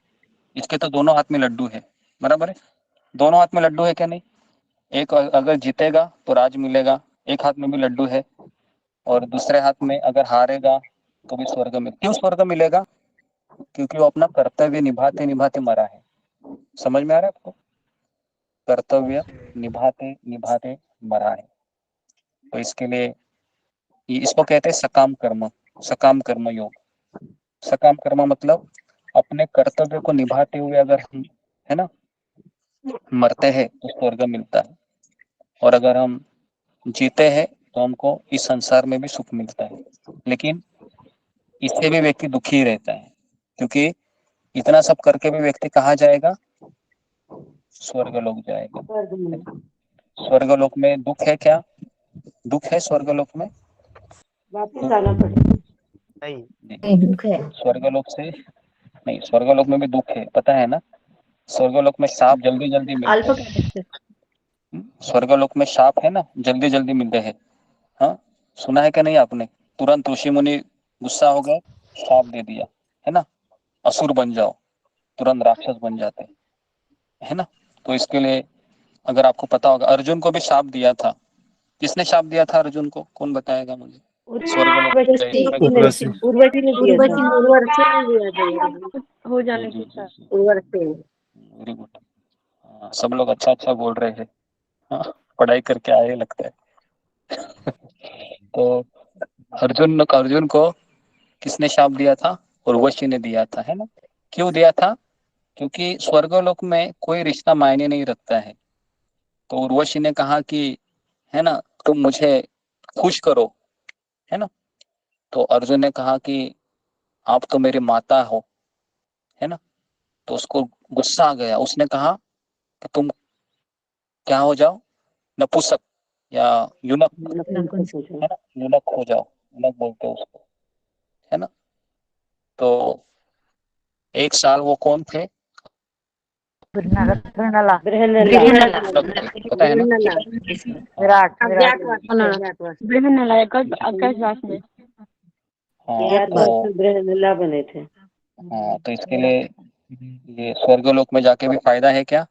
इसके तो दोनों हाथ में लड्डू है, बराबर है, दोनों हाथ में लड्डू है क्या, नहीं, एक अगर जीतेगा तो राज मिलेगा, एक हाथ में भी लड्डू है, और दूसरे हाथ में अगर हारेगा तो भी स्वर्ग में। क्यों स्वर्ग मिलेगा? क्योंकि वो अपना कर्तव्य निभाते निभाते मरा है। समझ में आ रहा है आपको? कर्तव्य निभाते निभाते मरा है। तो इसके लिए इसको कहते हैं सकाम कर्म, सकाम कर्म योग। सकाम कर्म मतलब अपने कर्तव्य को निभाते हुए अगर हम, है ना, मरते हैं तो स्वर्ग मिलता है, और अगर हम जीते हैं तो हमको इस संसार में भी सुख मिलता है। लेकिन इससे भी व्यक्ति दुखी ही रहता है, क्योंकि इतना सब करके भी व्यक्ति कहाँ जाएगा? स्वर्गलोक जाएगा। स्वर्गलोक में दुख है क्या? दुख है स्वर्गलोक में? वापस आना पड़ेगा। नहीं, दुख है। स्वर्गलोक से नहीं, स्वर्गलोक में भी दुख है, पता है ना? स्वर्गलोक में साप जल्दी जल्दी मिलते हैं। स्वर्गलोक में साप है ना, जल्दी जल्दी मिलते हैं। हाँ, सुना है कि नहीं आपने? तुरंत ऋषि मुनि गुस्सा हो गए, साप दे दिया, है ना, असुर बन जाओ, तुरंत राक्षस बन जाते, है ना। तो इसके लिए अगर आपको पता होगा, अर्जुन को भी शाप दिया था। किसने शाप दिया था अर्जुन को? कौन बताएगा मुझे? स्वर्गलोक उर्वशी। उर्वशी ने दिया था। उर्वशी ने दिया था। हो जाने जी के जी साथ। जी, उर्वशी। Very good. हाँ, सब लोग अच्छा अच्छा बोल रहे हैं। हाँ, पढ़ाई करके आए लगता है। तो अर्जुन को किसने शाप दिया था? उर्वशी ने दिया था, है ना। क्यों दिया था? क्योंकि स्वर्गलोक में कोई रिश्ता मायने नहीं रखता है। तो उर्वशी ने कहा कि, है ना, तुम मुझे खुश करो, है ना। तो अर्जुन ने कहा कि आप तो मेरी माता हो, है ना। तो उसको गुस्सा आ गया, उसने कहा कि तुम क्या हो जाओ? नपुंसक या युनक, है ना, युनक हो जाओ, युनक बोलते हैं उसको, है ना। तो एक साल वो कौन थे? नला पता है ना? विराट अज्ञातवास में। हाँ तो गृहनला बने थे। हाँ, तो इसके लिए ये स्वर्गलोक में जाके भी फायदा है क्या?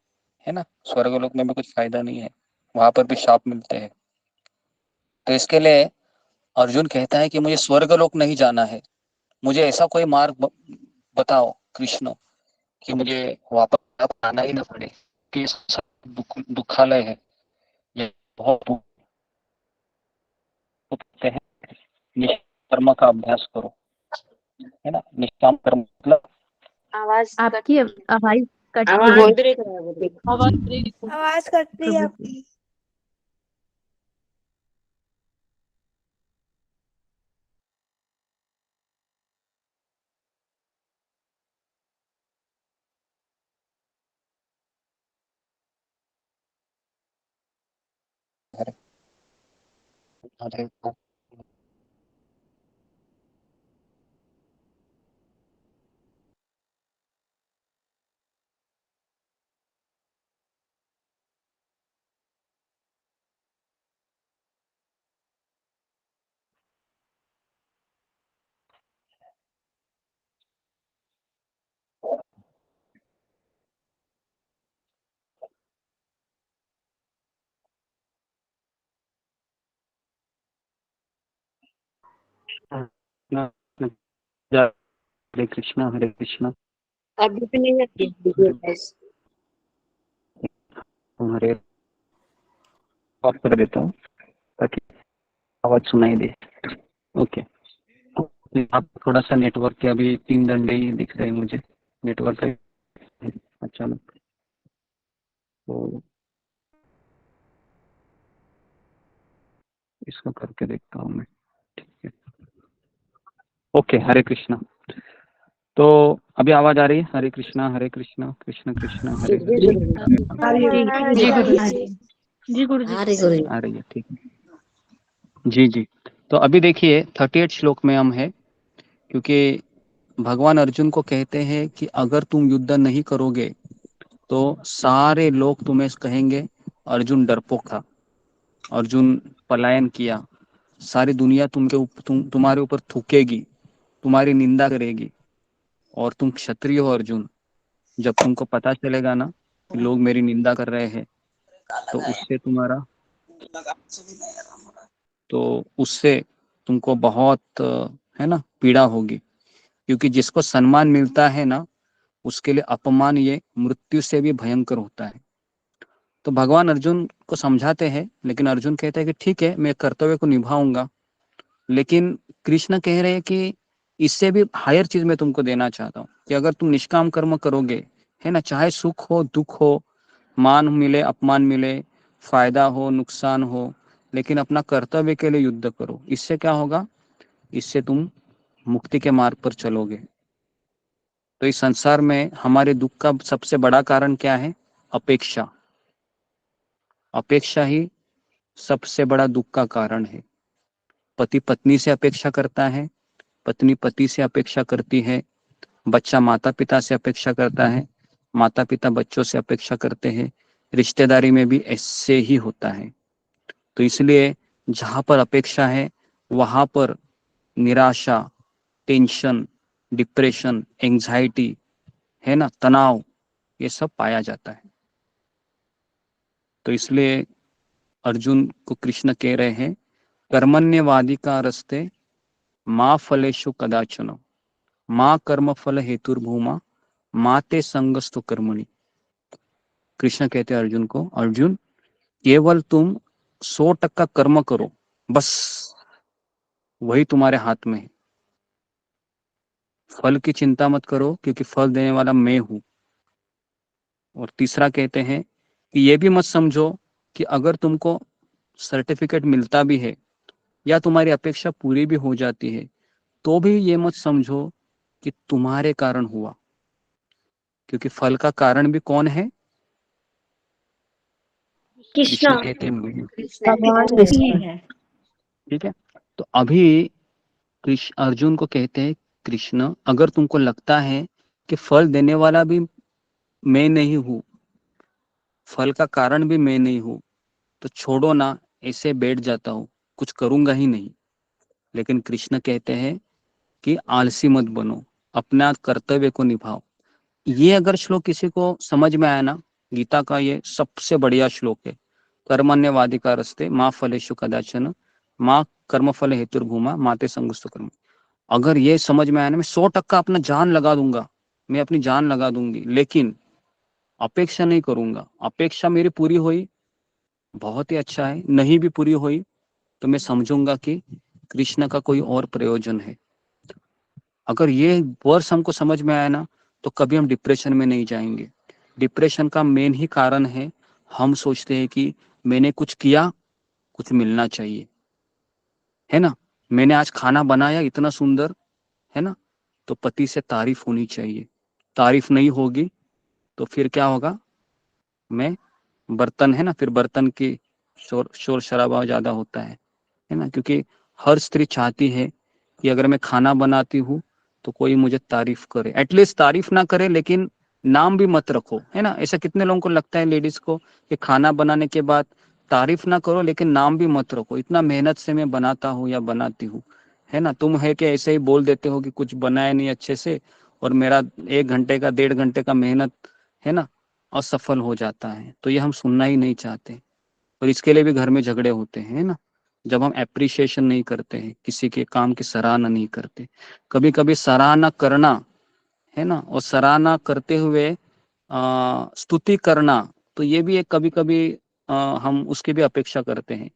है ना, स्वर्गलोक में भी कुछ फायदा नहीं है, वहां पर भी शाप मिलते हैं। तो इसके लिए अर्जुन कहता है कि मुझे स्वर्गलोक नहीं जाना है, मुझे ऐसा कोई मार्ग बताओ कृष्ण, कि मुझे वापस आना ही ना पड़े, कि सब दुखालय है, ये बहुत दुख होते हैं। निष्कर्म का अभ्यास करो, है ना। निष्काम कर्म मतलब आवाज आपकी आवाज कट आवाज रही है। आवाज कट रही है आपकी। हरे कृष्णा, हरे कृष्णा। अभी भी नहीं है। हरे ऑफ कर देता हूँ ताकि आवाज सुनाई दे। ओके, आप थोड़ा सा नेटवर्क के अभी 3 डंडे ही दिख रहे हैं मुझे, नेटवर्क का अचानक। तो इसको करके देखता हूँ मैं, ठीक है। ओके, हरे कृष्णा। तो अभी आवाज आ रही है? हरे कृष्णा कृष्ण कृष्ण हरे हरे, जी गुरु जी। आ रही है, ठीक है जी जी। तो अभी देखिए 38 श्लोक में हम है, क्योंकि भगवान अर्जुन को कहते हैं कि अगर तुम युद्ध नहीं करोगे तो सारे लोग तुम्हें कहेंगे अर्जुन डरपोक था, अर्जुन पलायन किया, सारी दुनिया तुम्हारे ऊपर थूकेगी, तुम्हारी निंदा करेगी, और तुम क्षत्रिय हो अर्जुन। जब तुमको पता चलेगा ना कि लोग मेरी निंदा कर रहे हैं, तो उससे तुम्हारा तो उससे तुमको बहुत है ना पीड़ा होगी, क्योंकि जिसको सम्मान मिलता है ना उसके लिए अपमान ये मृत्यु से भी भयंकर होता है। तो भगवान अर्जुन को समझाते हैं, लेकिन अर्जुन कहता है कि ठीक है मैं कर्तव्य को निभाऊंगा, लेकिन कृष्ण कह रहे हैं कि इससे भी हायर चीज मैं तुमको देना चाहता हूँ कि अगर तुम निष्काम कर्म करोगे, है ना, चाहे सुख हो दुख हो, मान मिले अपमान मिले, फायदा हो नुकसान हो, लेकिन अपना कर्तव्य के लिए युद्ध करो। इससे क्या होगा, इससे तुम मुक्ति के मार्ग पर चलोगे। तो इस संसार में हमारे दुख का सबसे बड़ा कारण क्या है? अपेक्षा। अपेक्षा ही सबसे बड़ा दुख का कारण है। पति पत्नी से अपेक्षा करता है, पत्नी पति से अपेक्षा करती है, बच्चा माता पिता से अपेक्षा करता है, माता पिता बच्चों से अपेक्षा करते हैं, रिश्तेदारी में भी ऐसे ही होता है। तो इसलिए जहां पर अपेक्षा है वहां पर निराशा, टेंशन, डिप्रेशन, एंजाइटी, है ना, तनाव, ये सब पाया जाता है। तो इसलिए अर्जुन को कृष्ण कह रहे हैं कर्मण्यवादी का रस्ते माँ फलेषु कदाचन माँ कर्म फल हेतुर्भूमा माते संगस्तु कर्मणि। कृष्ण कहते हैं अर्जुन को, अर्जुन केवल तुम 100% कर्म करो, बस वही तुम्हारे हाथ में है। फल की चिंता मत करो क्योंकि फल देने वाला मैं हूं। और तीसरा कहते हैं कि ये भी मत समझो कि अगर तुमको सर्टिफिकेट मिलता भी है या तुम्हारी अपेक्षा पूरी भी हो जाती है तो भी ये मत समझो कि तुम्हारे कारण हुआ, क्योंकि फल का कारण भी कौन है? कृष्ण कहते हैं भगवान कृष्ण। है। ठीक है। तो अभी कृष्ण अर्जुन को कहते हैं कृष्ण अगर तुमको लगता है कि फल देने वाला भी मैं नहीं हूं, फल का कारण भी मैं नहीं हूं, तो छोड़ो ना, ऐसे बैठ जाता हूं, कुछ करूंगा ही नहीं। लेकिन कृष्ण कहते हैं कि आलसी मत बनो, अपना कर्तव्य को निभाओ। ये अगर श्लोक किसी को समझ में आया ना, गीता का ये सबसे बढ़िया श्लोक है। कर्मण्यवादी का रस्ते माँ फलेषु कदाचन माँ कर्म फल हेतुर्भूमा माते संगस्तु कर्म। अगर ये समझ में आया ना, मैं 100% अपना जान लगा दूंगा, मैं अपनी जान लगा दूंगी, लेकिन अपेक्षा नहीं करूंगा। अपेक्षा मेरी पूरी हुई बहुत ही अच्छा है, नहीं भी पूरी हुई तो मैं समझूंगा कि कृष्ण का कोई और प्रयोजन है। अगर ये वर्ष हमको समझ में आया ना तो कभी हम डिप्रेशन में नहीं जाएंगे। डिप्रेशन का मेन ही कारण है हम सोचते हैं कि मैंने कुछ किया, कुछ मिलना चाहिए, है ना, मैंने आज खाना बनाया इतना सुंदर, है ना, तो पति से तारीफ होनी चाहिए। तारीफ नहीं होगी तो फिर क्या होगा, मैं बर्तन, है ना, फिर बर्तन की शोर शराबा ज्यादा होता है ना, क्योंकि हर स्त्री चाहती है कि अगर मैं खाना बनाती हूँ तो कोई मुझे तारीफ करे, एटलीस्ट तारीफ ना करे लेकिन नाम भी मत रखो, है ना। ऐसा कितने लोगों को लगता है लेडीज को कि खाना बनाने के बाद तारीफ ना करो लेकिन नाम भी मत रखो, इतना मेहनत से मैं बनाता हूँ या बनाती हूँ, है ना। तुम है कि ऐसे ही बोल देते हो कि कुछ बनाया नहीं अच्छे से और मेरा 1 घंटे का 1.5 घंटे का मेहनत, है ना, असफल हो जाता है। तो ये हम सुनना ही नहीं चाहते और इसके लिए भी घर में झगड़े होते हैं, है ना, जब हम एप्रिशिएशन नहीं करते हैं, किसी के काम की सराहना नहीं करते। कभी कभी सराहना करना, है ना, और सराहना करते हुए स्तुति करना, तो ये भी एक कभी कभी हम उसकी भी अपेक्षा करते हैं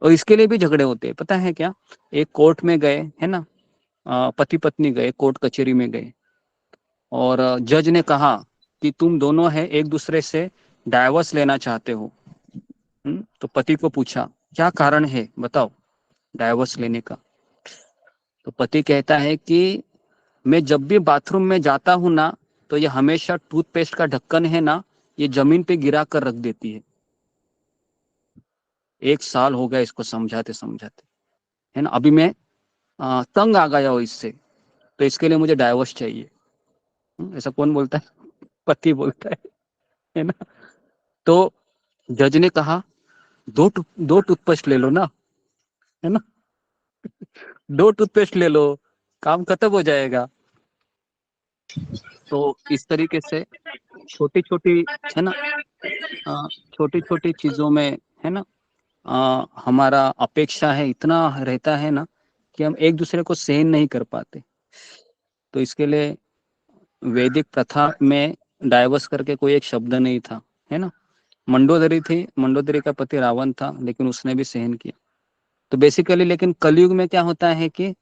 और इसके लिए भी झगड़े होते हैं। पता है क्या, एक कोर्ट में गए, है ना, पति पत्नी गए कोर्ट कचहरी में गए और जज ने कहा कि तुम दोनों है एक दूसरे से डाइवोर्स लेना चाहते हो। तो पति को पूछा क्या कारण है बताओ डाइवोर्स लेने का। तो पति कहता है कि मैं जब भी बाथरूम में जाता हूं ना तो ये हमेशा टूथपेस्ट का ढक्कन है ना ये जमीन पे गिरा कर रख देती है। 1 साल हो गया इसको समझाते समझाते, है ना, अभी मैं तंग आ गया हूं इससे, तो इसके लिए मुझे डाइवोर्स चाहिए। ऐसा कौन बोलता है? पति बोलता है ना। तो जज ने कहा दो टूथपेस्ट ले लो ना, है ना, 2 टूथपेस्ट ले लो, काम खत्म हो जाएगा। तो इस तरीके से छोटी छोटी, है ना, छोटी छोटी चीजों में, है ना, हमारा अपेक्षा है, इतना रहता है ना कि हम एक दूसरे को सहन नहीं कर पाते। तो इसके लिए वैदिक प्रथा में डाइवर्स करके कोई एक शब्द नहीं था, है ना। मंडोदरी थी, मंडोदरी का पति रावण था, लेकिन उसने भी सहन किया। तो बेसिकली लेकिन कलयुग में क्या होता है कि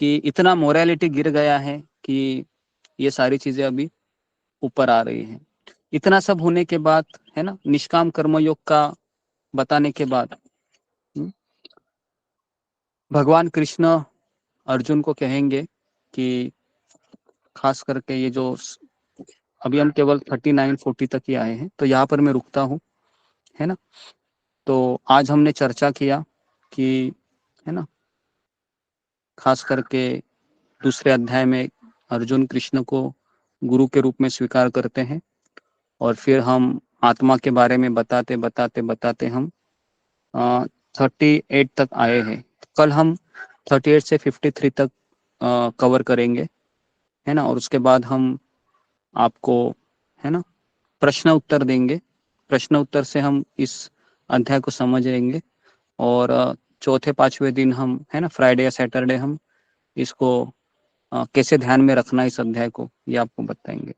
इतना मोरालिटी गिर गया है कि ये सारी चीजें अभी ऊपर आ रही हैं। इतना सब होने के बाद, है ना, निष्काम कर्मयोग का बताने के बाद भगवान कृष्ण अर्जुन को कहेंगे कि खास करके ये जो अभी हम केवल 39-40 तक ही आए हैं, तो यहाँ पर मैं रुकता हूँ, है ना। तो आज हमने चर्चा किया कि, है ना, खास करके दूसरे अध्याय में अर्जुन कृष्ण को गुरु के रूप में स्वीकार करते हैं, और फिर हम आत्मा के बारे में बताते बताते बताते हम 38 तक आए हैं। कल हम 38 से 53 तक कवर करेंगे, है ना। और उसके बाद हम आपको, है ना, प्रश्न उत्तर देंगे। प्रश्न उत्तर से हम इस अध्याय को समझेंगे, और चौथे पांचवें दिन हम, है ना, फ्राइडे या सैटरडे हम इसको कैसे ध्यान में रखना इस अध्याय को, ये आपको बताएंगे।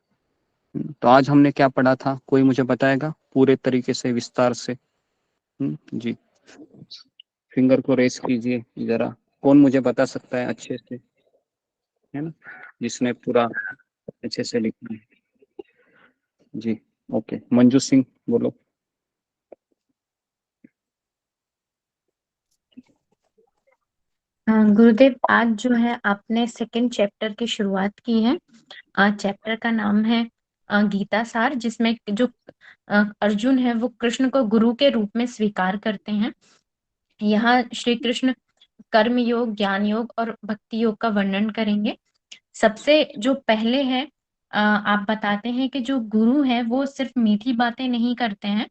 तो आज हमने क्या पढ़ा था, कोई मुझे बताएगा पूरे तरीके से, विस्तार से? जी, फिंगर को रेस कीजिए जरा, कौन मुझे बता सकता है अच्छे से, है ना, जिसने पूरा अच्छे से लिखना है। जी, ओके, मंजू सिंह बोलो। गुरुदेव, आज जो है आपने सेकंड चैप्टर की शुरुआत की है। चैप्टर का नाम है गीता सार, जिसमें जो अर्जुन है वो कृष्ण को गुरु के रूप में स्वीकार करते हैं। यहाँ श्री कृष्ण कर्म योग, ज्ञान योग और भक्ति योग का वर्णन करेंगे। सबसे जो पहले है, आप बताते हैं कि जो गुरु है वो सिर्फ मीठी बातें नहीं करते हैं,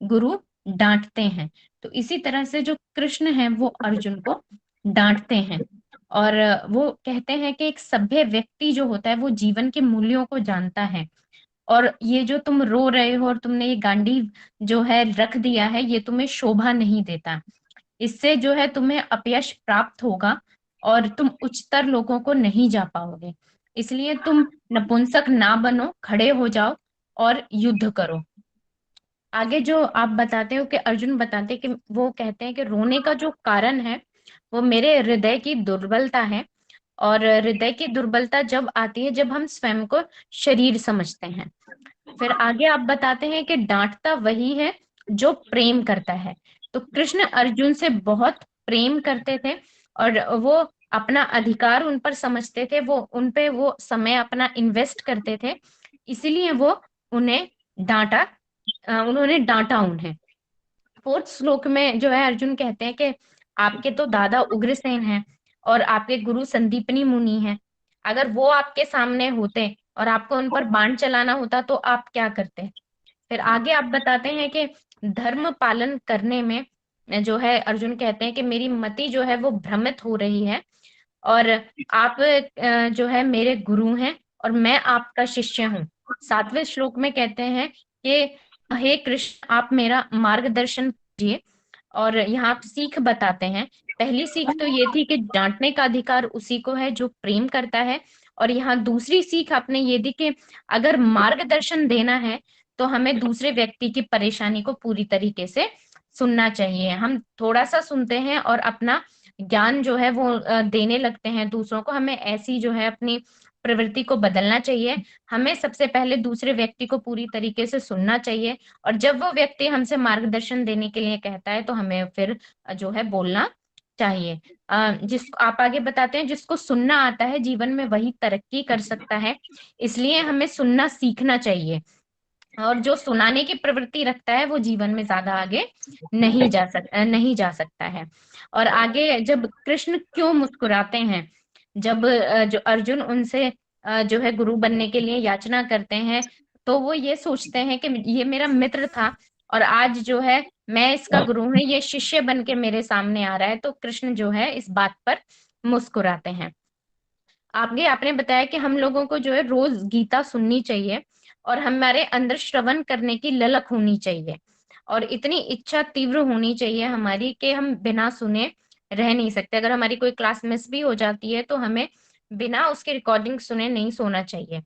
गुरु डांटते हैं। तो इसी तरह से जो कृष्ण है वो अर्जुन को डांटते हैं, और वो कहते हैं कि एक सभ्य व्यक्ति जो होता है वो जीवन के मूल्यों को जानता है, और ये जो तुम रो रहे हो और तुमने ये गांडीव जो है रख दिया है, ये तुम्हें शोभा नहीं देता। इससे जो है तुम्हें अपयश प्राप्त होगा और तुम उच्चतर लोगों को नहीं जा पाओगे। इसलिए तुम नपुंसक ना बनो, खड़े हो जाओ और युद्ध करो। आगे जो आप बताते हो कि अर्जुन बताते हैं कि वो कहते हैं कि रोने का जो कारण है वो मेरे हृदय की दुर्बलता है, और हृदय की दुर्बलता जब आती है जब हम स्वयं को शरीर समझते हैं। फिर आगे आप बताते हैं कि डांटता वही है जो प्रेम करता है। तो कृष्ण अर्जुन से बहुत प्रेम करते थे, और वो अपना अधिकार उन पर समझते थे, वो उन पे वो समय अपना इन्वेस्ट करते थे, इसीलिए वो उन्हें डांटा, उन्होंने डांटा उन्हें। फोर्थ श्लोक में जो है अर्जुन कहते हैं कि आपके तो दादा उग्रसेन हैं और आपके गुरु संदीपनी मुनि हैं। अगर वो आपके सामने होते और आपको उन पर बाण चलाना होता तो आप क्या करते? फिर आगे आप बताते हैं कि धर्म पालन करने में जो है अर्जुन कहते हैं कि मेरी मति जो है वो भ्रमित हो रही है, और आप जो है मेरे गुरु हैं और मैं आपका शिष्य हूँ। 7वें श्लोक में कहते हैं कि हे कृष्ण, आप मेरा मार्गदर्शन कीजिए। और यहाँ आप सीख बताते हैं। पहली सीख तो ये थी कि डांटने का अधिकार उसी को है जो प्रेम करता है, और यहाँ दूसरी सीख आपने ये दी कि अगर मार्गदर्शन देना है तो हमें दूसरे व्यक्ति की परेशानी को पूरी तरीके से सुनना चाहिए। हम थोड़ा सा सुनते हैं और अपना ज्ञान जो है वो देने लगते हैं दूसरों को। हमें ऐसी जो है अपनी प्रवृत्ति को बदलना चाहिए। हमें सबसे पहले दूसरे व्यक्ति को पूरी तरीके से सुनना चाहिए, और जब वो व्यक्ति हमसे मार्गदर्शन देने के लिए कहता है तो हमें फिर जो है बोलना चाहिए। जिसको आप आगे बताते हैं, जिसको सुनना आता है जीवन में वही तरक्की कर सकता है, इसलिए हमें सुनना सीखना चाहिए। और जो सुनाने की प्रवृत्ति रखता है वो जीवन में ज्यादा आगे नहीं जा सकता है। और आगे जब कृष्ण क्यों मुस्कुराते हैं, जब जो अर्जुन उनसे जो है गुरु बनने के लिए याचना करते हैं, तो वो ये सोचते हैं कि ये मेरा मित्र था और आज जो है मैं इसका गुरु हूँ, ये शिष्य बन के मेरे सामने आ रहा है। तो कृष्ण जो है इस बात पर मुस्कुराते हैं। आगे आपने बताया कि हम लोगों को जो है रोज गीता सुननी चाहिए, और हमारे अंदर श्रवण करने की ललक होनी चाहिए और इतनी इच्छा तीव्र होनी चाहिए हमारी कि हम बिना सुने रह नहीं सकते। अगर हमारी कोई क्लास मिस भी हो जाती है तो हमें बिना उसके रिकॉर्डिंग सुने नहीं सोना चाहिए।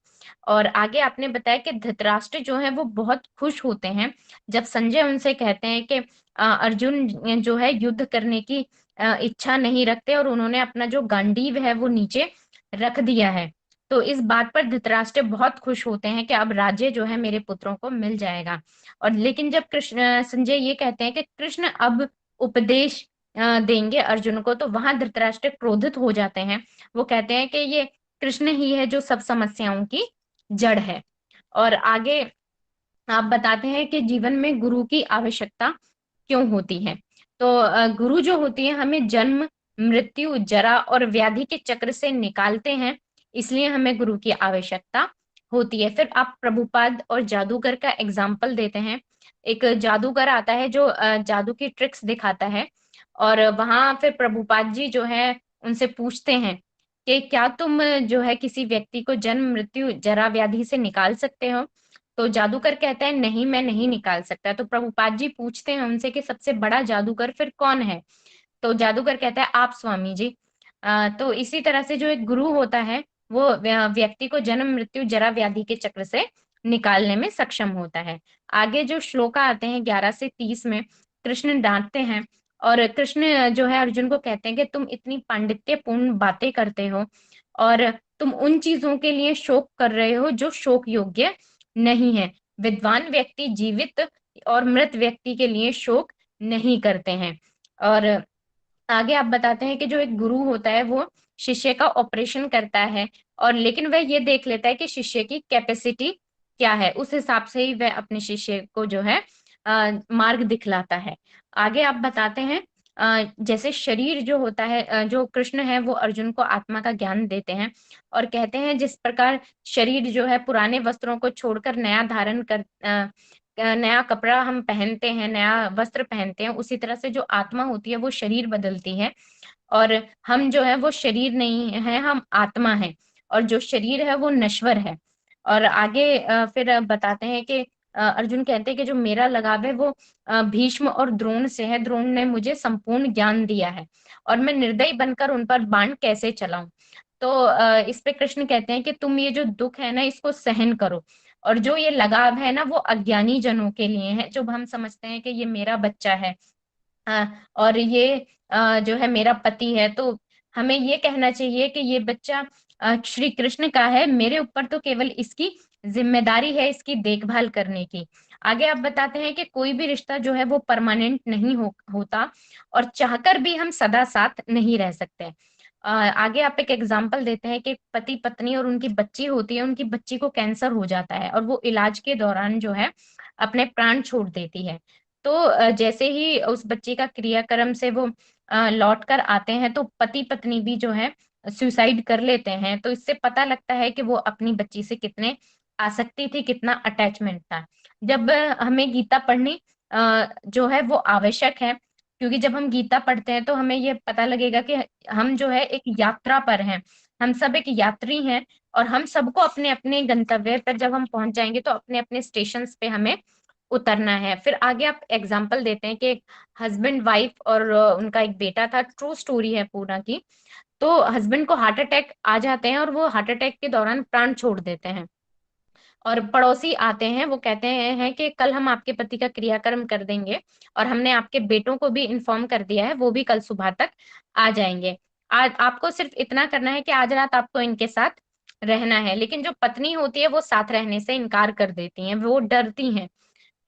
और आगे आपने बताया कि धृतराष्ट्र जो है वो बहुत खुश होते हैं जब संजय उनसे कहते हैं कि अर्जुन जो है युद्ध करने की इच्छा नहीं रखते और उन्होंने अपना जो गांडीव है वो नीचे रख दिया है। तो इस बात पर धृतराष्ट्र बहुत खुश होते हैं कि अब राज्य जो है मेरे पुत्रों को मिल जाएगा। और लेकिन जब कृष्ण संजय ये कहते हैं कि कृष्ण अब उपदेश देंगे अर्जुन को, तो वहां धृतराष्ट्र क्रोधित हो जाते हैं। वो कहते हैं कि ये कृष्ण ही है जो सब समस्याओं की जड़ है। और आगे आप बताते हैं कि जीवन में गुरु की आवश्यकता क्यों होती है। तो गुरु जो होती है हमें जन्म, मृत्यु, जरा और व्याधि के चक्र से निकालते हैं, इसलिए हमें गुरु की आवश्यकता होती है। फिर आप प्रभुपाद और जादूगर का एग्जाम्पल देते हैं। एक जादूगर आता है जो जादू की ट्रिक्स दिखाता है और वहां फिर प्रभुपाद जी जो है उनसे पूछते हैं कि क्या तुम जो है किसी व्यक्ति को जन्म, मृत्यु, जरा, व्याधि से निकाल सकते हो। तो जादूगर कहता है नहीं, मैं नहीं निकाल सकता। तो प्रभुपाद जी पूछते हैं उनसे कि सबसे बड़ा जादूगर फिर कौन है। तो जादूगर कहता है आप स्वामी जी। तो इसी तरह से जो एक गुरु होता है वो व्यक्ति को जन्म, मृत्यु, जरा, व्याधि के चक्र से निकालने में सक्षम होता है। आगे जो श्लोक आते हैं 11 से 30 में कृष्ण डांटते हैं और कृष्ण जो है अर्जुन को कहते हैं कि तुम इतनी पांडित्यपूर्ण बातें करते हो और तुम उन चीजों के लिए शोक कर रहे हो जो शोक योग्य नहीं है। विद्वान व्यक्ति जीवित और मृत व्यक्ति के लिए शोक नहीं करते हैं। और आगे आप बताते हैं कि जो एक गुरु होता है वो शिष्य का ऑपरेशन करता है और लेकिन वह ये देख लेता है कि शिष्य की कैपेसिटी क्या है, उस हिसाब से ही वह अपने शिष्य को जो है मार्ग दिखलाता है। आगे आप बताते हैं जैसे शरीर जो होता है जो कृष्ण है वो अर्जुन को आत्मा का ज्ञान देते हैं और कहते हैं जिस प्रकार शरीर जो है पुराने वस्त्रों को छोड़कर नया धारण कर नया कपड़ा हम पहनते हैं, नया वस्त्र पहनते हैं, उसी तरह से जो आत्मा होती है वो शरीर बदलती है और हम जो है वो शरीर नहीं है, हम आत्मा है और जो शरीर है वो नश्वर है। और आगे फिर बताते हैं कि अर्जुन कहते हैं कि जो मेरा लगाव है वो भीष्म और द्रोण से है। द्रोण ने मुझे संपूर्ण ज्ञान दिया है और मैं निर्दयी बनकर उन पर बाण कैसे चलाऊं। तो इस पे कृष्ण कहते हैं कि तुम ये जो दुख है ना इसको सहन करो और जो ये लगाव है ना वो अज्ञानी जनों के लिए है, जो हम समझते हैं कि ये मेरा बच्चा है और ये जो है मेरा पति है। तो हमें ये कहना चाहिए कि ये बच्चा श्री कृष्ण का है, मेरे ऊपर तो केवल इसकी जिम्मेदारी है इसकी देखभाल करने की। आगे आप बताते हैं कि कोई भी रिश्ता जो है वो परमानेंट नहीं होता और चाहकर भी हम सदा साथ नहीं रह सकते। आगे आप एक एग्जाम्पल देते हैं कि पति पत्नी और उनकी बच्ची होती है, उनकी बच्ची को कैंसर हो जाता है और वो इलाज के दौरान जो है अपने प्राण छोड़ देती है। तो जैसे ही उस बच्ची का क्रियाक्रम से वो लौट कर आते हैं तो पति पत्नी भी जो है सुसाइड कर लेते हैं। तो इससे पता लगता है कि वो अपनी बच्ची से कितने आसक्ति थी, कितना अटैचमेंट था। जब हमें गीता पढ़नी जो है वो आवश्यक है, क्योंकि जब हम गीता पढ़ते हैं तो हमें ये पता लगेगा कि हम जो है एक यात्रा पर हैं, हम सब एक यात्री हैं और हम सबको अपने अपने गंतव्य पर जब हम पहुंच जाएंगे तो अपने अपने स्टेशन पे हमें उतरना है। फिर आगे आप एग्जाम्पल देते हैं कि हस्बैंड वाइफ और उनका एक बेटा था, ट्रू स्टोरी है पूरा की। तो हस्बैंड को हार्ट अटैक आ जाते हैं और वो हार्ट अटैक के दौरान प्राण छोड़ देते हैं और पड़ोसी आते हैं, वो कहते हैं कि कल हम आपके पति का क्रियाक्रम कर देंगे और हमने आपके बेटों को भी इन्फॉर्म कर दिया है, वो भी कल सुबह तक आ जाएंगे। आज आपको सिर्फ इतना करना है कि आज रात आपको इनके साथ रहना है। लेकिन जो पत्नी होती है वो साथ रहने से इनकार कर देती हैं, वो डरती हैं,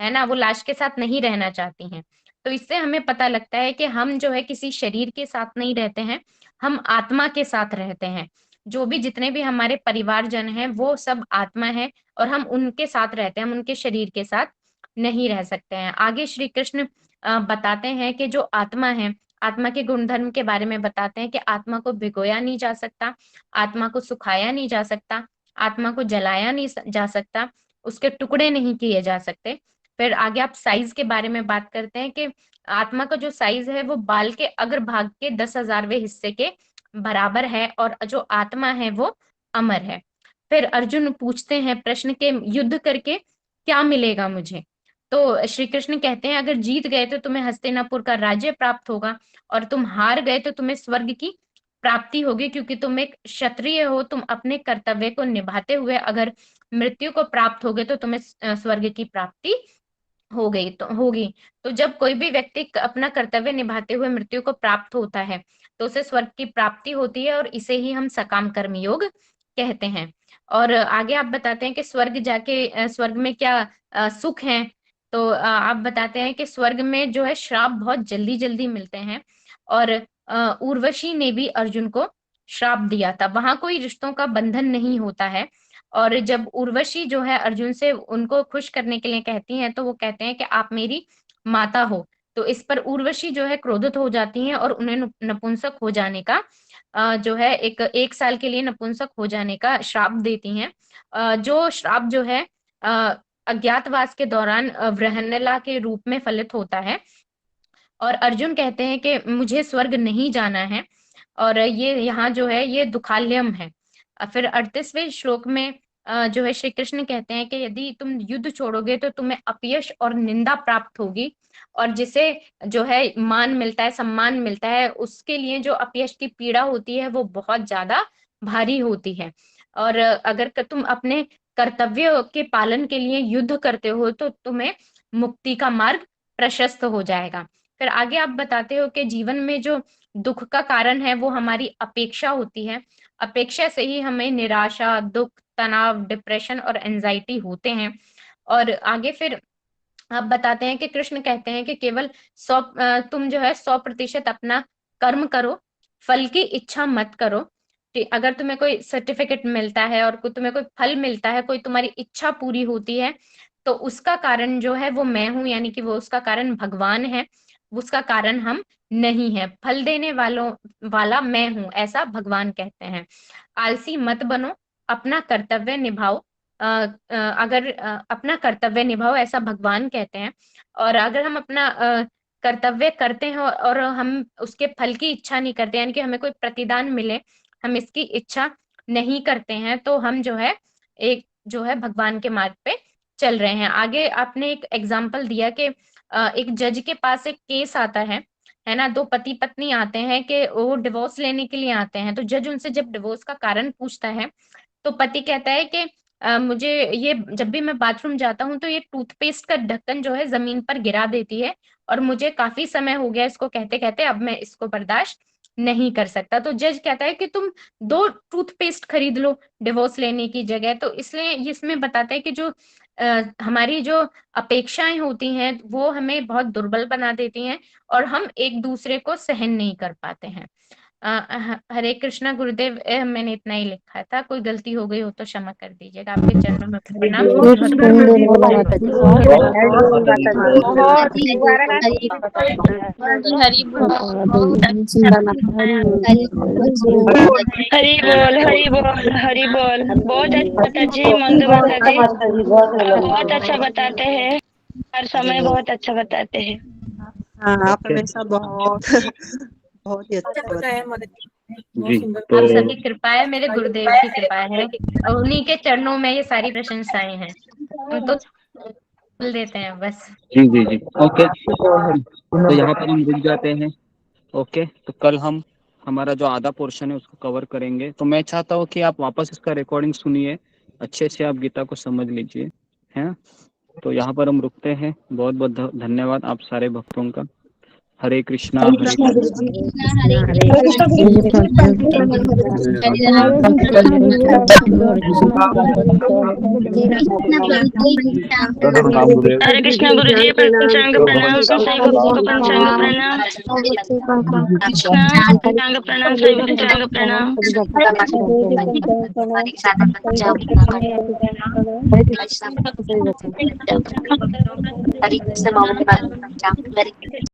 है ना, वो लाश के साथ नहीं रहना चाहती हैं। तो इससे हमें पता लगता है कि हम जो है किसी शरीर के साथ नहीं रहते हैं, हम आत्मा के साथ रहते हैं। जो भी जितने भी हमारे परिवारजन हैं वो सब आत्मा है और हम उनके साथ रहते हैं, हम उनके शरीर के साथ नहीं रह सकते हैं। आगे श्री कृष्ण बताते हैं कि जो आत्मा है, आत्मा के गुणधर्म के बारे में बताते हैं कि आत्मा को भिगोया नहीं जा सकता, आत्मा को सुखाया नहीं जा सकता, आत्मा को जलाया नहीं जा सकता, उसके टुकड़े नहीं किए जा सकते। फिर आगे आप साइज के बारे में बात करते हैं कि आत्मा का जो साइज है वो बाल के अग्रभाग के 10,000वें हिस्से के बराबर है और जो आत्मा है वो अमर है। फिर अर्जुन पूछते हैं प्रश्न के युद्ध करके क्या मिलेगा मुझे। तो श्री कृष्ण कहते हैं अगर जीत गए तो तुम्हें हस्तिनापुर का राज्य प्राप्त होगा, और तुम हार गए तो तुम्हें स्वर्ग की प्राप्ति होगी, क्योंकि तुम एक क्षत्रिय हो, तुम अपने कर्तव्य को निभाते हुए अगर मृत्यु को प्राप्त होगे तो तुम्हें स्वर्ग की प्राप्ति होगी। तो जब कोई भी व्यक्ति अपना कर्तव्य निभाते हुए मृत्यु को प्राप्त होता है तो उसे स्वर्ग की प्राप्ति होती है, और इसे ही हम सकाम कर्म योग कहते हैं। और आगे आप बताते हैं कि स्वर्ग जाके स्वर्ग में क्या सुख है। तो आप बताते हैं कि स्वर्ग में जो है श्राप बहुत जल्दी जल्दी मिलते हैं, और उर्वशी ने भी अर्जुन को श्राप दिया था। वहां कोई रिश्तों का बंधन नहीं होता है, और जब उर्वशी जो है अर्जुन से उनको खुश करने के लिए कहती हैं तो वो कहते हैं कि आप मेरी माता हो। तो इस पर उर्वशी जो है क्रोधित हो जाती हैं और उन्हें नपुंसक हो जाने का जो है एक साल के लिए नपुंसक हो जाने का श्राप देती हैं, जो श्राप जो है अज्ञातवास के दौरान वृहन्नला के रूप में फलित होता है। और अर्जुन कहते हैं कि मुझे स्वर्ग नहीं जाना है, और ये यहाँ जो है ये दुखालयम है। फिर 38वें श्लोक में जो है श्री कृष्ण कहते हैं कि यदि तुम युद्ध छोड़ोगे तो तुम्हें अपयश और निंदा प्राप्त होगी, और जिसे जो है मान मिलता है, सम्मान मिलता है, उसके लिए जो अपयश की पीड़ा होती है वो बहुत ज्यादा भारी होती है। और अगर तुम अपने कर्तव्य के पालन के लिए युद्ध करते हो तो तुम्हें मुक्ति का मार्ग प्रशस्त हो जाएगा। फिर आगे आप बताते हो कि जीवन में जो दुख का कारण है वो हमारी अपेक्षा होती है। अपेक्षा से ही हमें निराशा, दुख, तनाव, डिप्रेशन और एंजाइटी होते हैं। और आगे फिर आप बताते हैं कि कृष्ण कहते हैं कि केवल तुम जो है 100% अपना कर्म करो, फल की इच्छा मत करो। अगर तुम्हें कोई सर्टिफिकेट मिलता है और तुम्हें कोई फल मिलता है, कोई तुम्हारी इच्छा पूरी होती है, तो उसका कारण जो है वो मैं हूं, यानी कि वो उसका कारण भगवान है, उसका कारण हम नहीं है। फल देने वाला मैं हूं, ऐसा भगवान कहते हैं। आलसी मत बनो, अपना कर्तव्य निभाओ। अपना कर्तव्य निभाओ, ऐसा भगवान कहते हैं। और अगर हम अपना कर्तव्य करते हैं और हम उसके फल की इच्छा नहीं करते, यानी कि हमें कोई प्रतिदान मिले, हम इसकी इच्छा नहीं करते हैं, तो हम जो है एक जो है भगवान के मार्ग पे चल रहे हैं। आगे आपने एक एग्जाम्पल दिया कि एक जज के पास एक केस आता है ना, दो पति पत्नी आते हैं कि वो डिवोर्स लेने के लिए आते हैं। तो जज उनसे जब डिवोर्स का कारण पूछता है तो पति कहता है कि मुझे ये जब भी मैं बाथरूम जाता हूँ तो ये टूथपेस्ट का ढक्कन जो है जमीन पर गिरा देती है, और मुझे काफी समय हो गया इसको कहते कहते, अब मैं इसको बर्दाश्त नहीं कर सकता। तो जज कहता है कि तुम 2 टूथपेस्ट खरीद लो डिवोर्स लेने की जगह। तो इसलिए इसमें बताता है कि जो हमारी जो अपेक्षाएं होती हैं वो हमें बहुत दुर्बल बना देती हैं, और हम एक दूसरे को सहन नहीं कर पाते हैं। हरे कृष्णा गुरुदेव, मैंने इतना ही लिखा था, कोई गलती हो गई हो तो क्षमा कर दीजिएगा। आपके चरणों में प्रणाम। हरी बोल हरी बोल हरी बोल। बहुत अच्छा जी, मंदू माता जी बहुत अच्छा बताते हैं, हर समय बहुत अच्छा बताते हैं। हाँ, आप हमेशा बहुत बहुत ही अच्छा बताया। जी, तो आप सबकी कृपा है, मेरे गुरुदेव की कृपा है, और उन्हीं के चरणों में ये सारी प्रशंसाएं हैं। हम तो बोल देते हैं बस। जी जी जी ओके, तो यहाँ पर हम रुक जाते हैं। ओके, तो कल हम हमारा जो आधा पोर्शन है उसको कवर करेंगे। तो मैं चाहता हूँ कि आप वापस इसका रिकॉर्डिंग सुनिए, अच्छे से आप गीता को समझ लीजिए, है। तो यहाँ पर हम रुकते हैं। बहुत बहुत धन्यवाद आप सारे भक्तों का। हरे कृष्णा हरे कृष्णा। हरे कृष्णा गुरु जी, पंचांग प्रणाम, सही भक्तों को पंचांग प्रणाम, पंचांग प्रणाम, सही पंचांग प्रणाम। हरे कृष्ण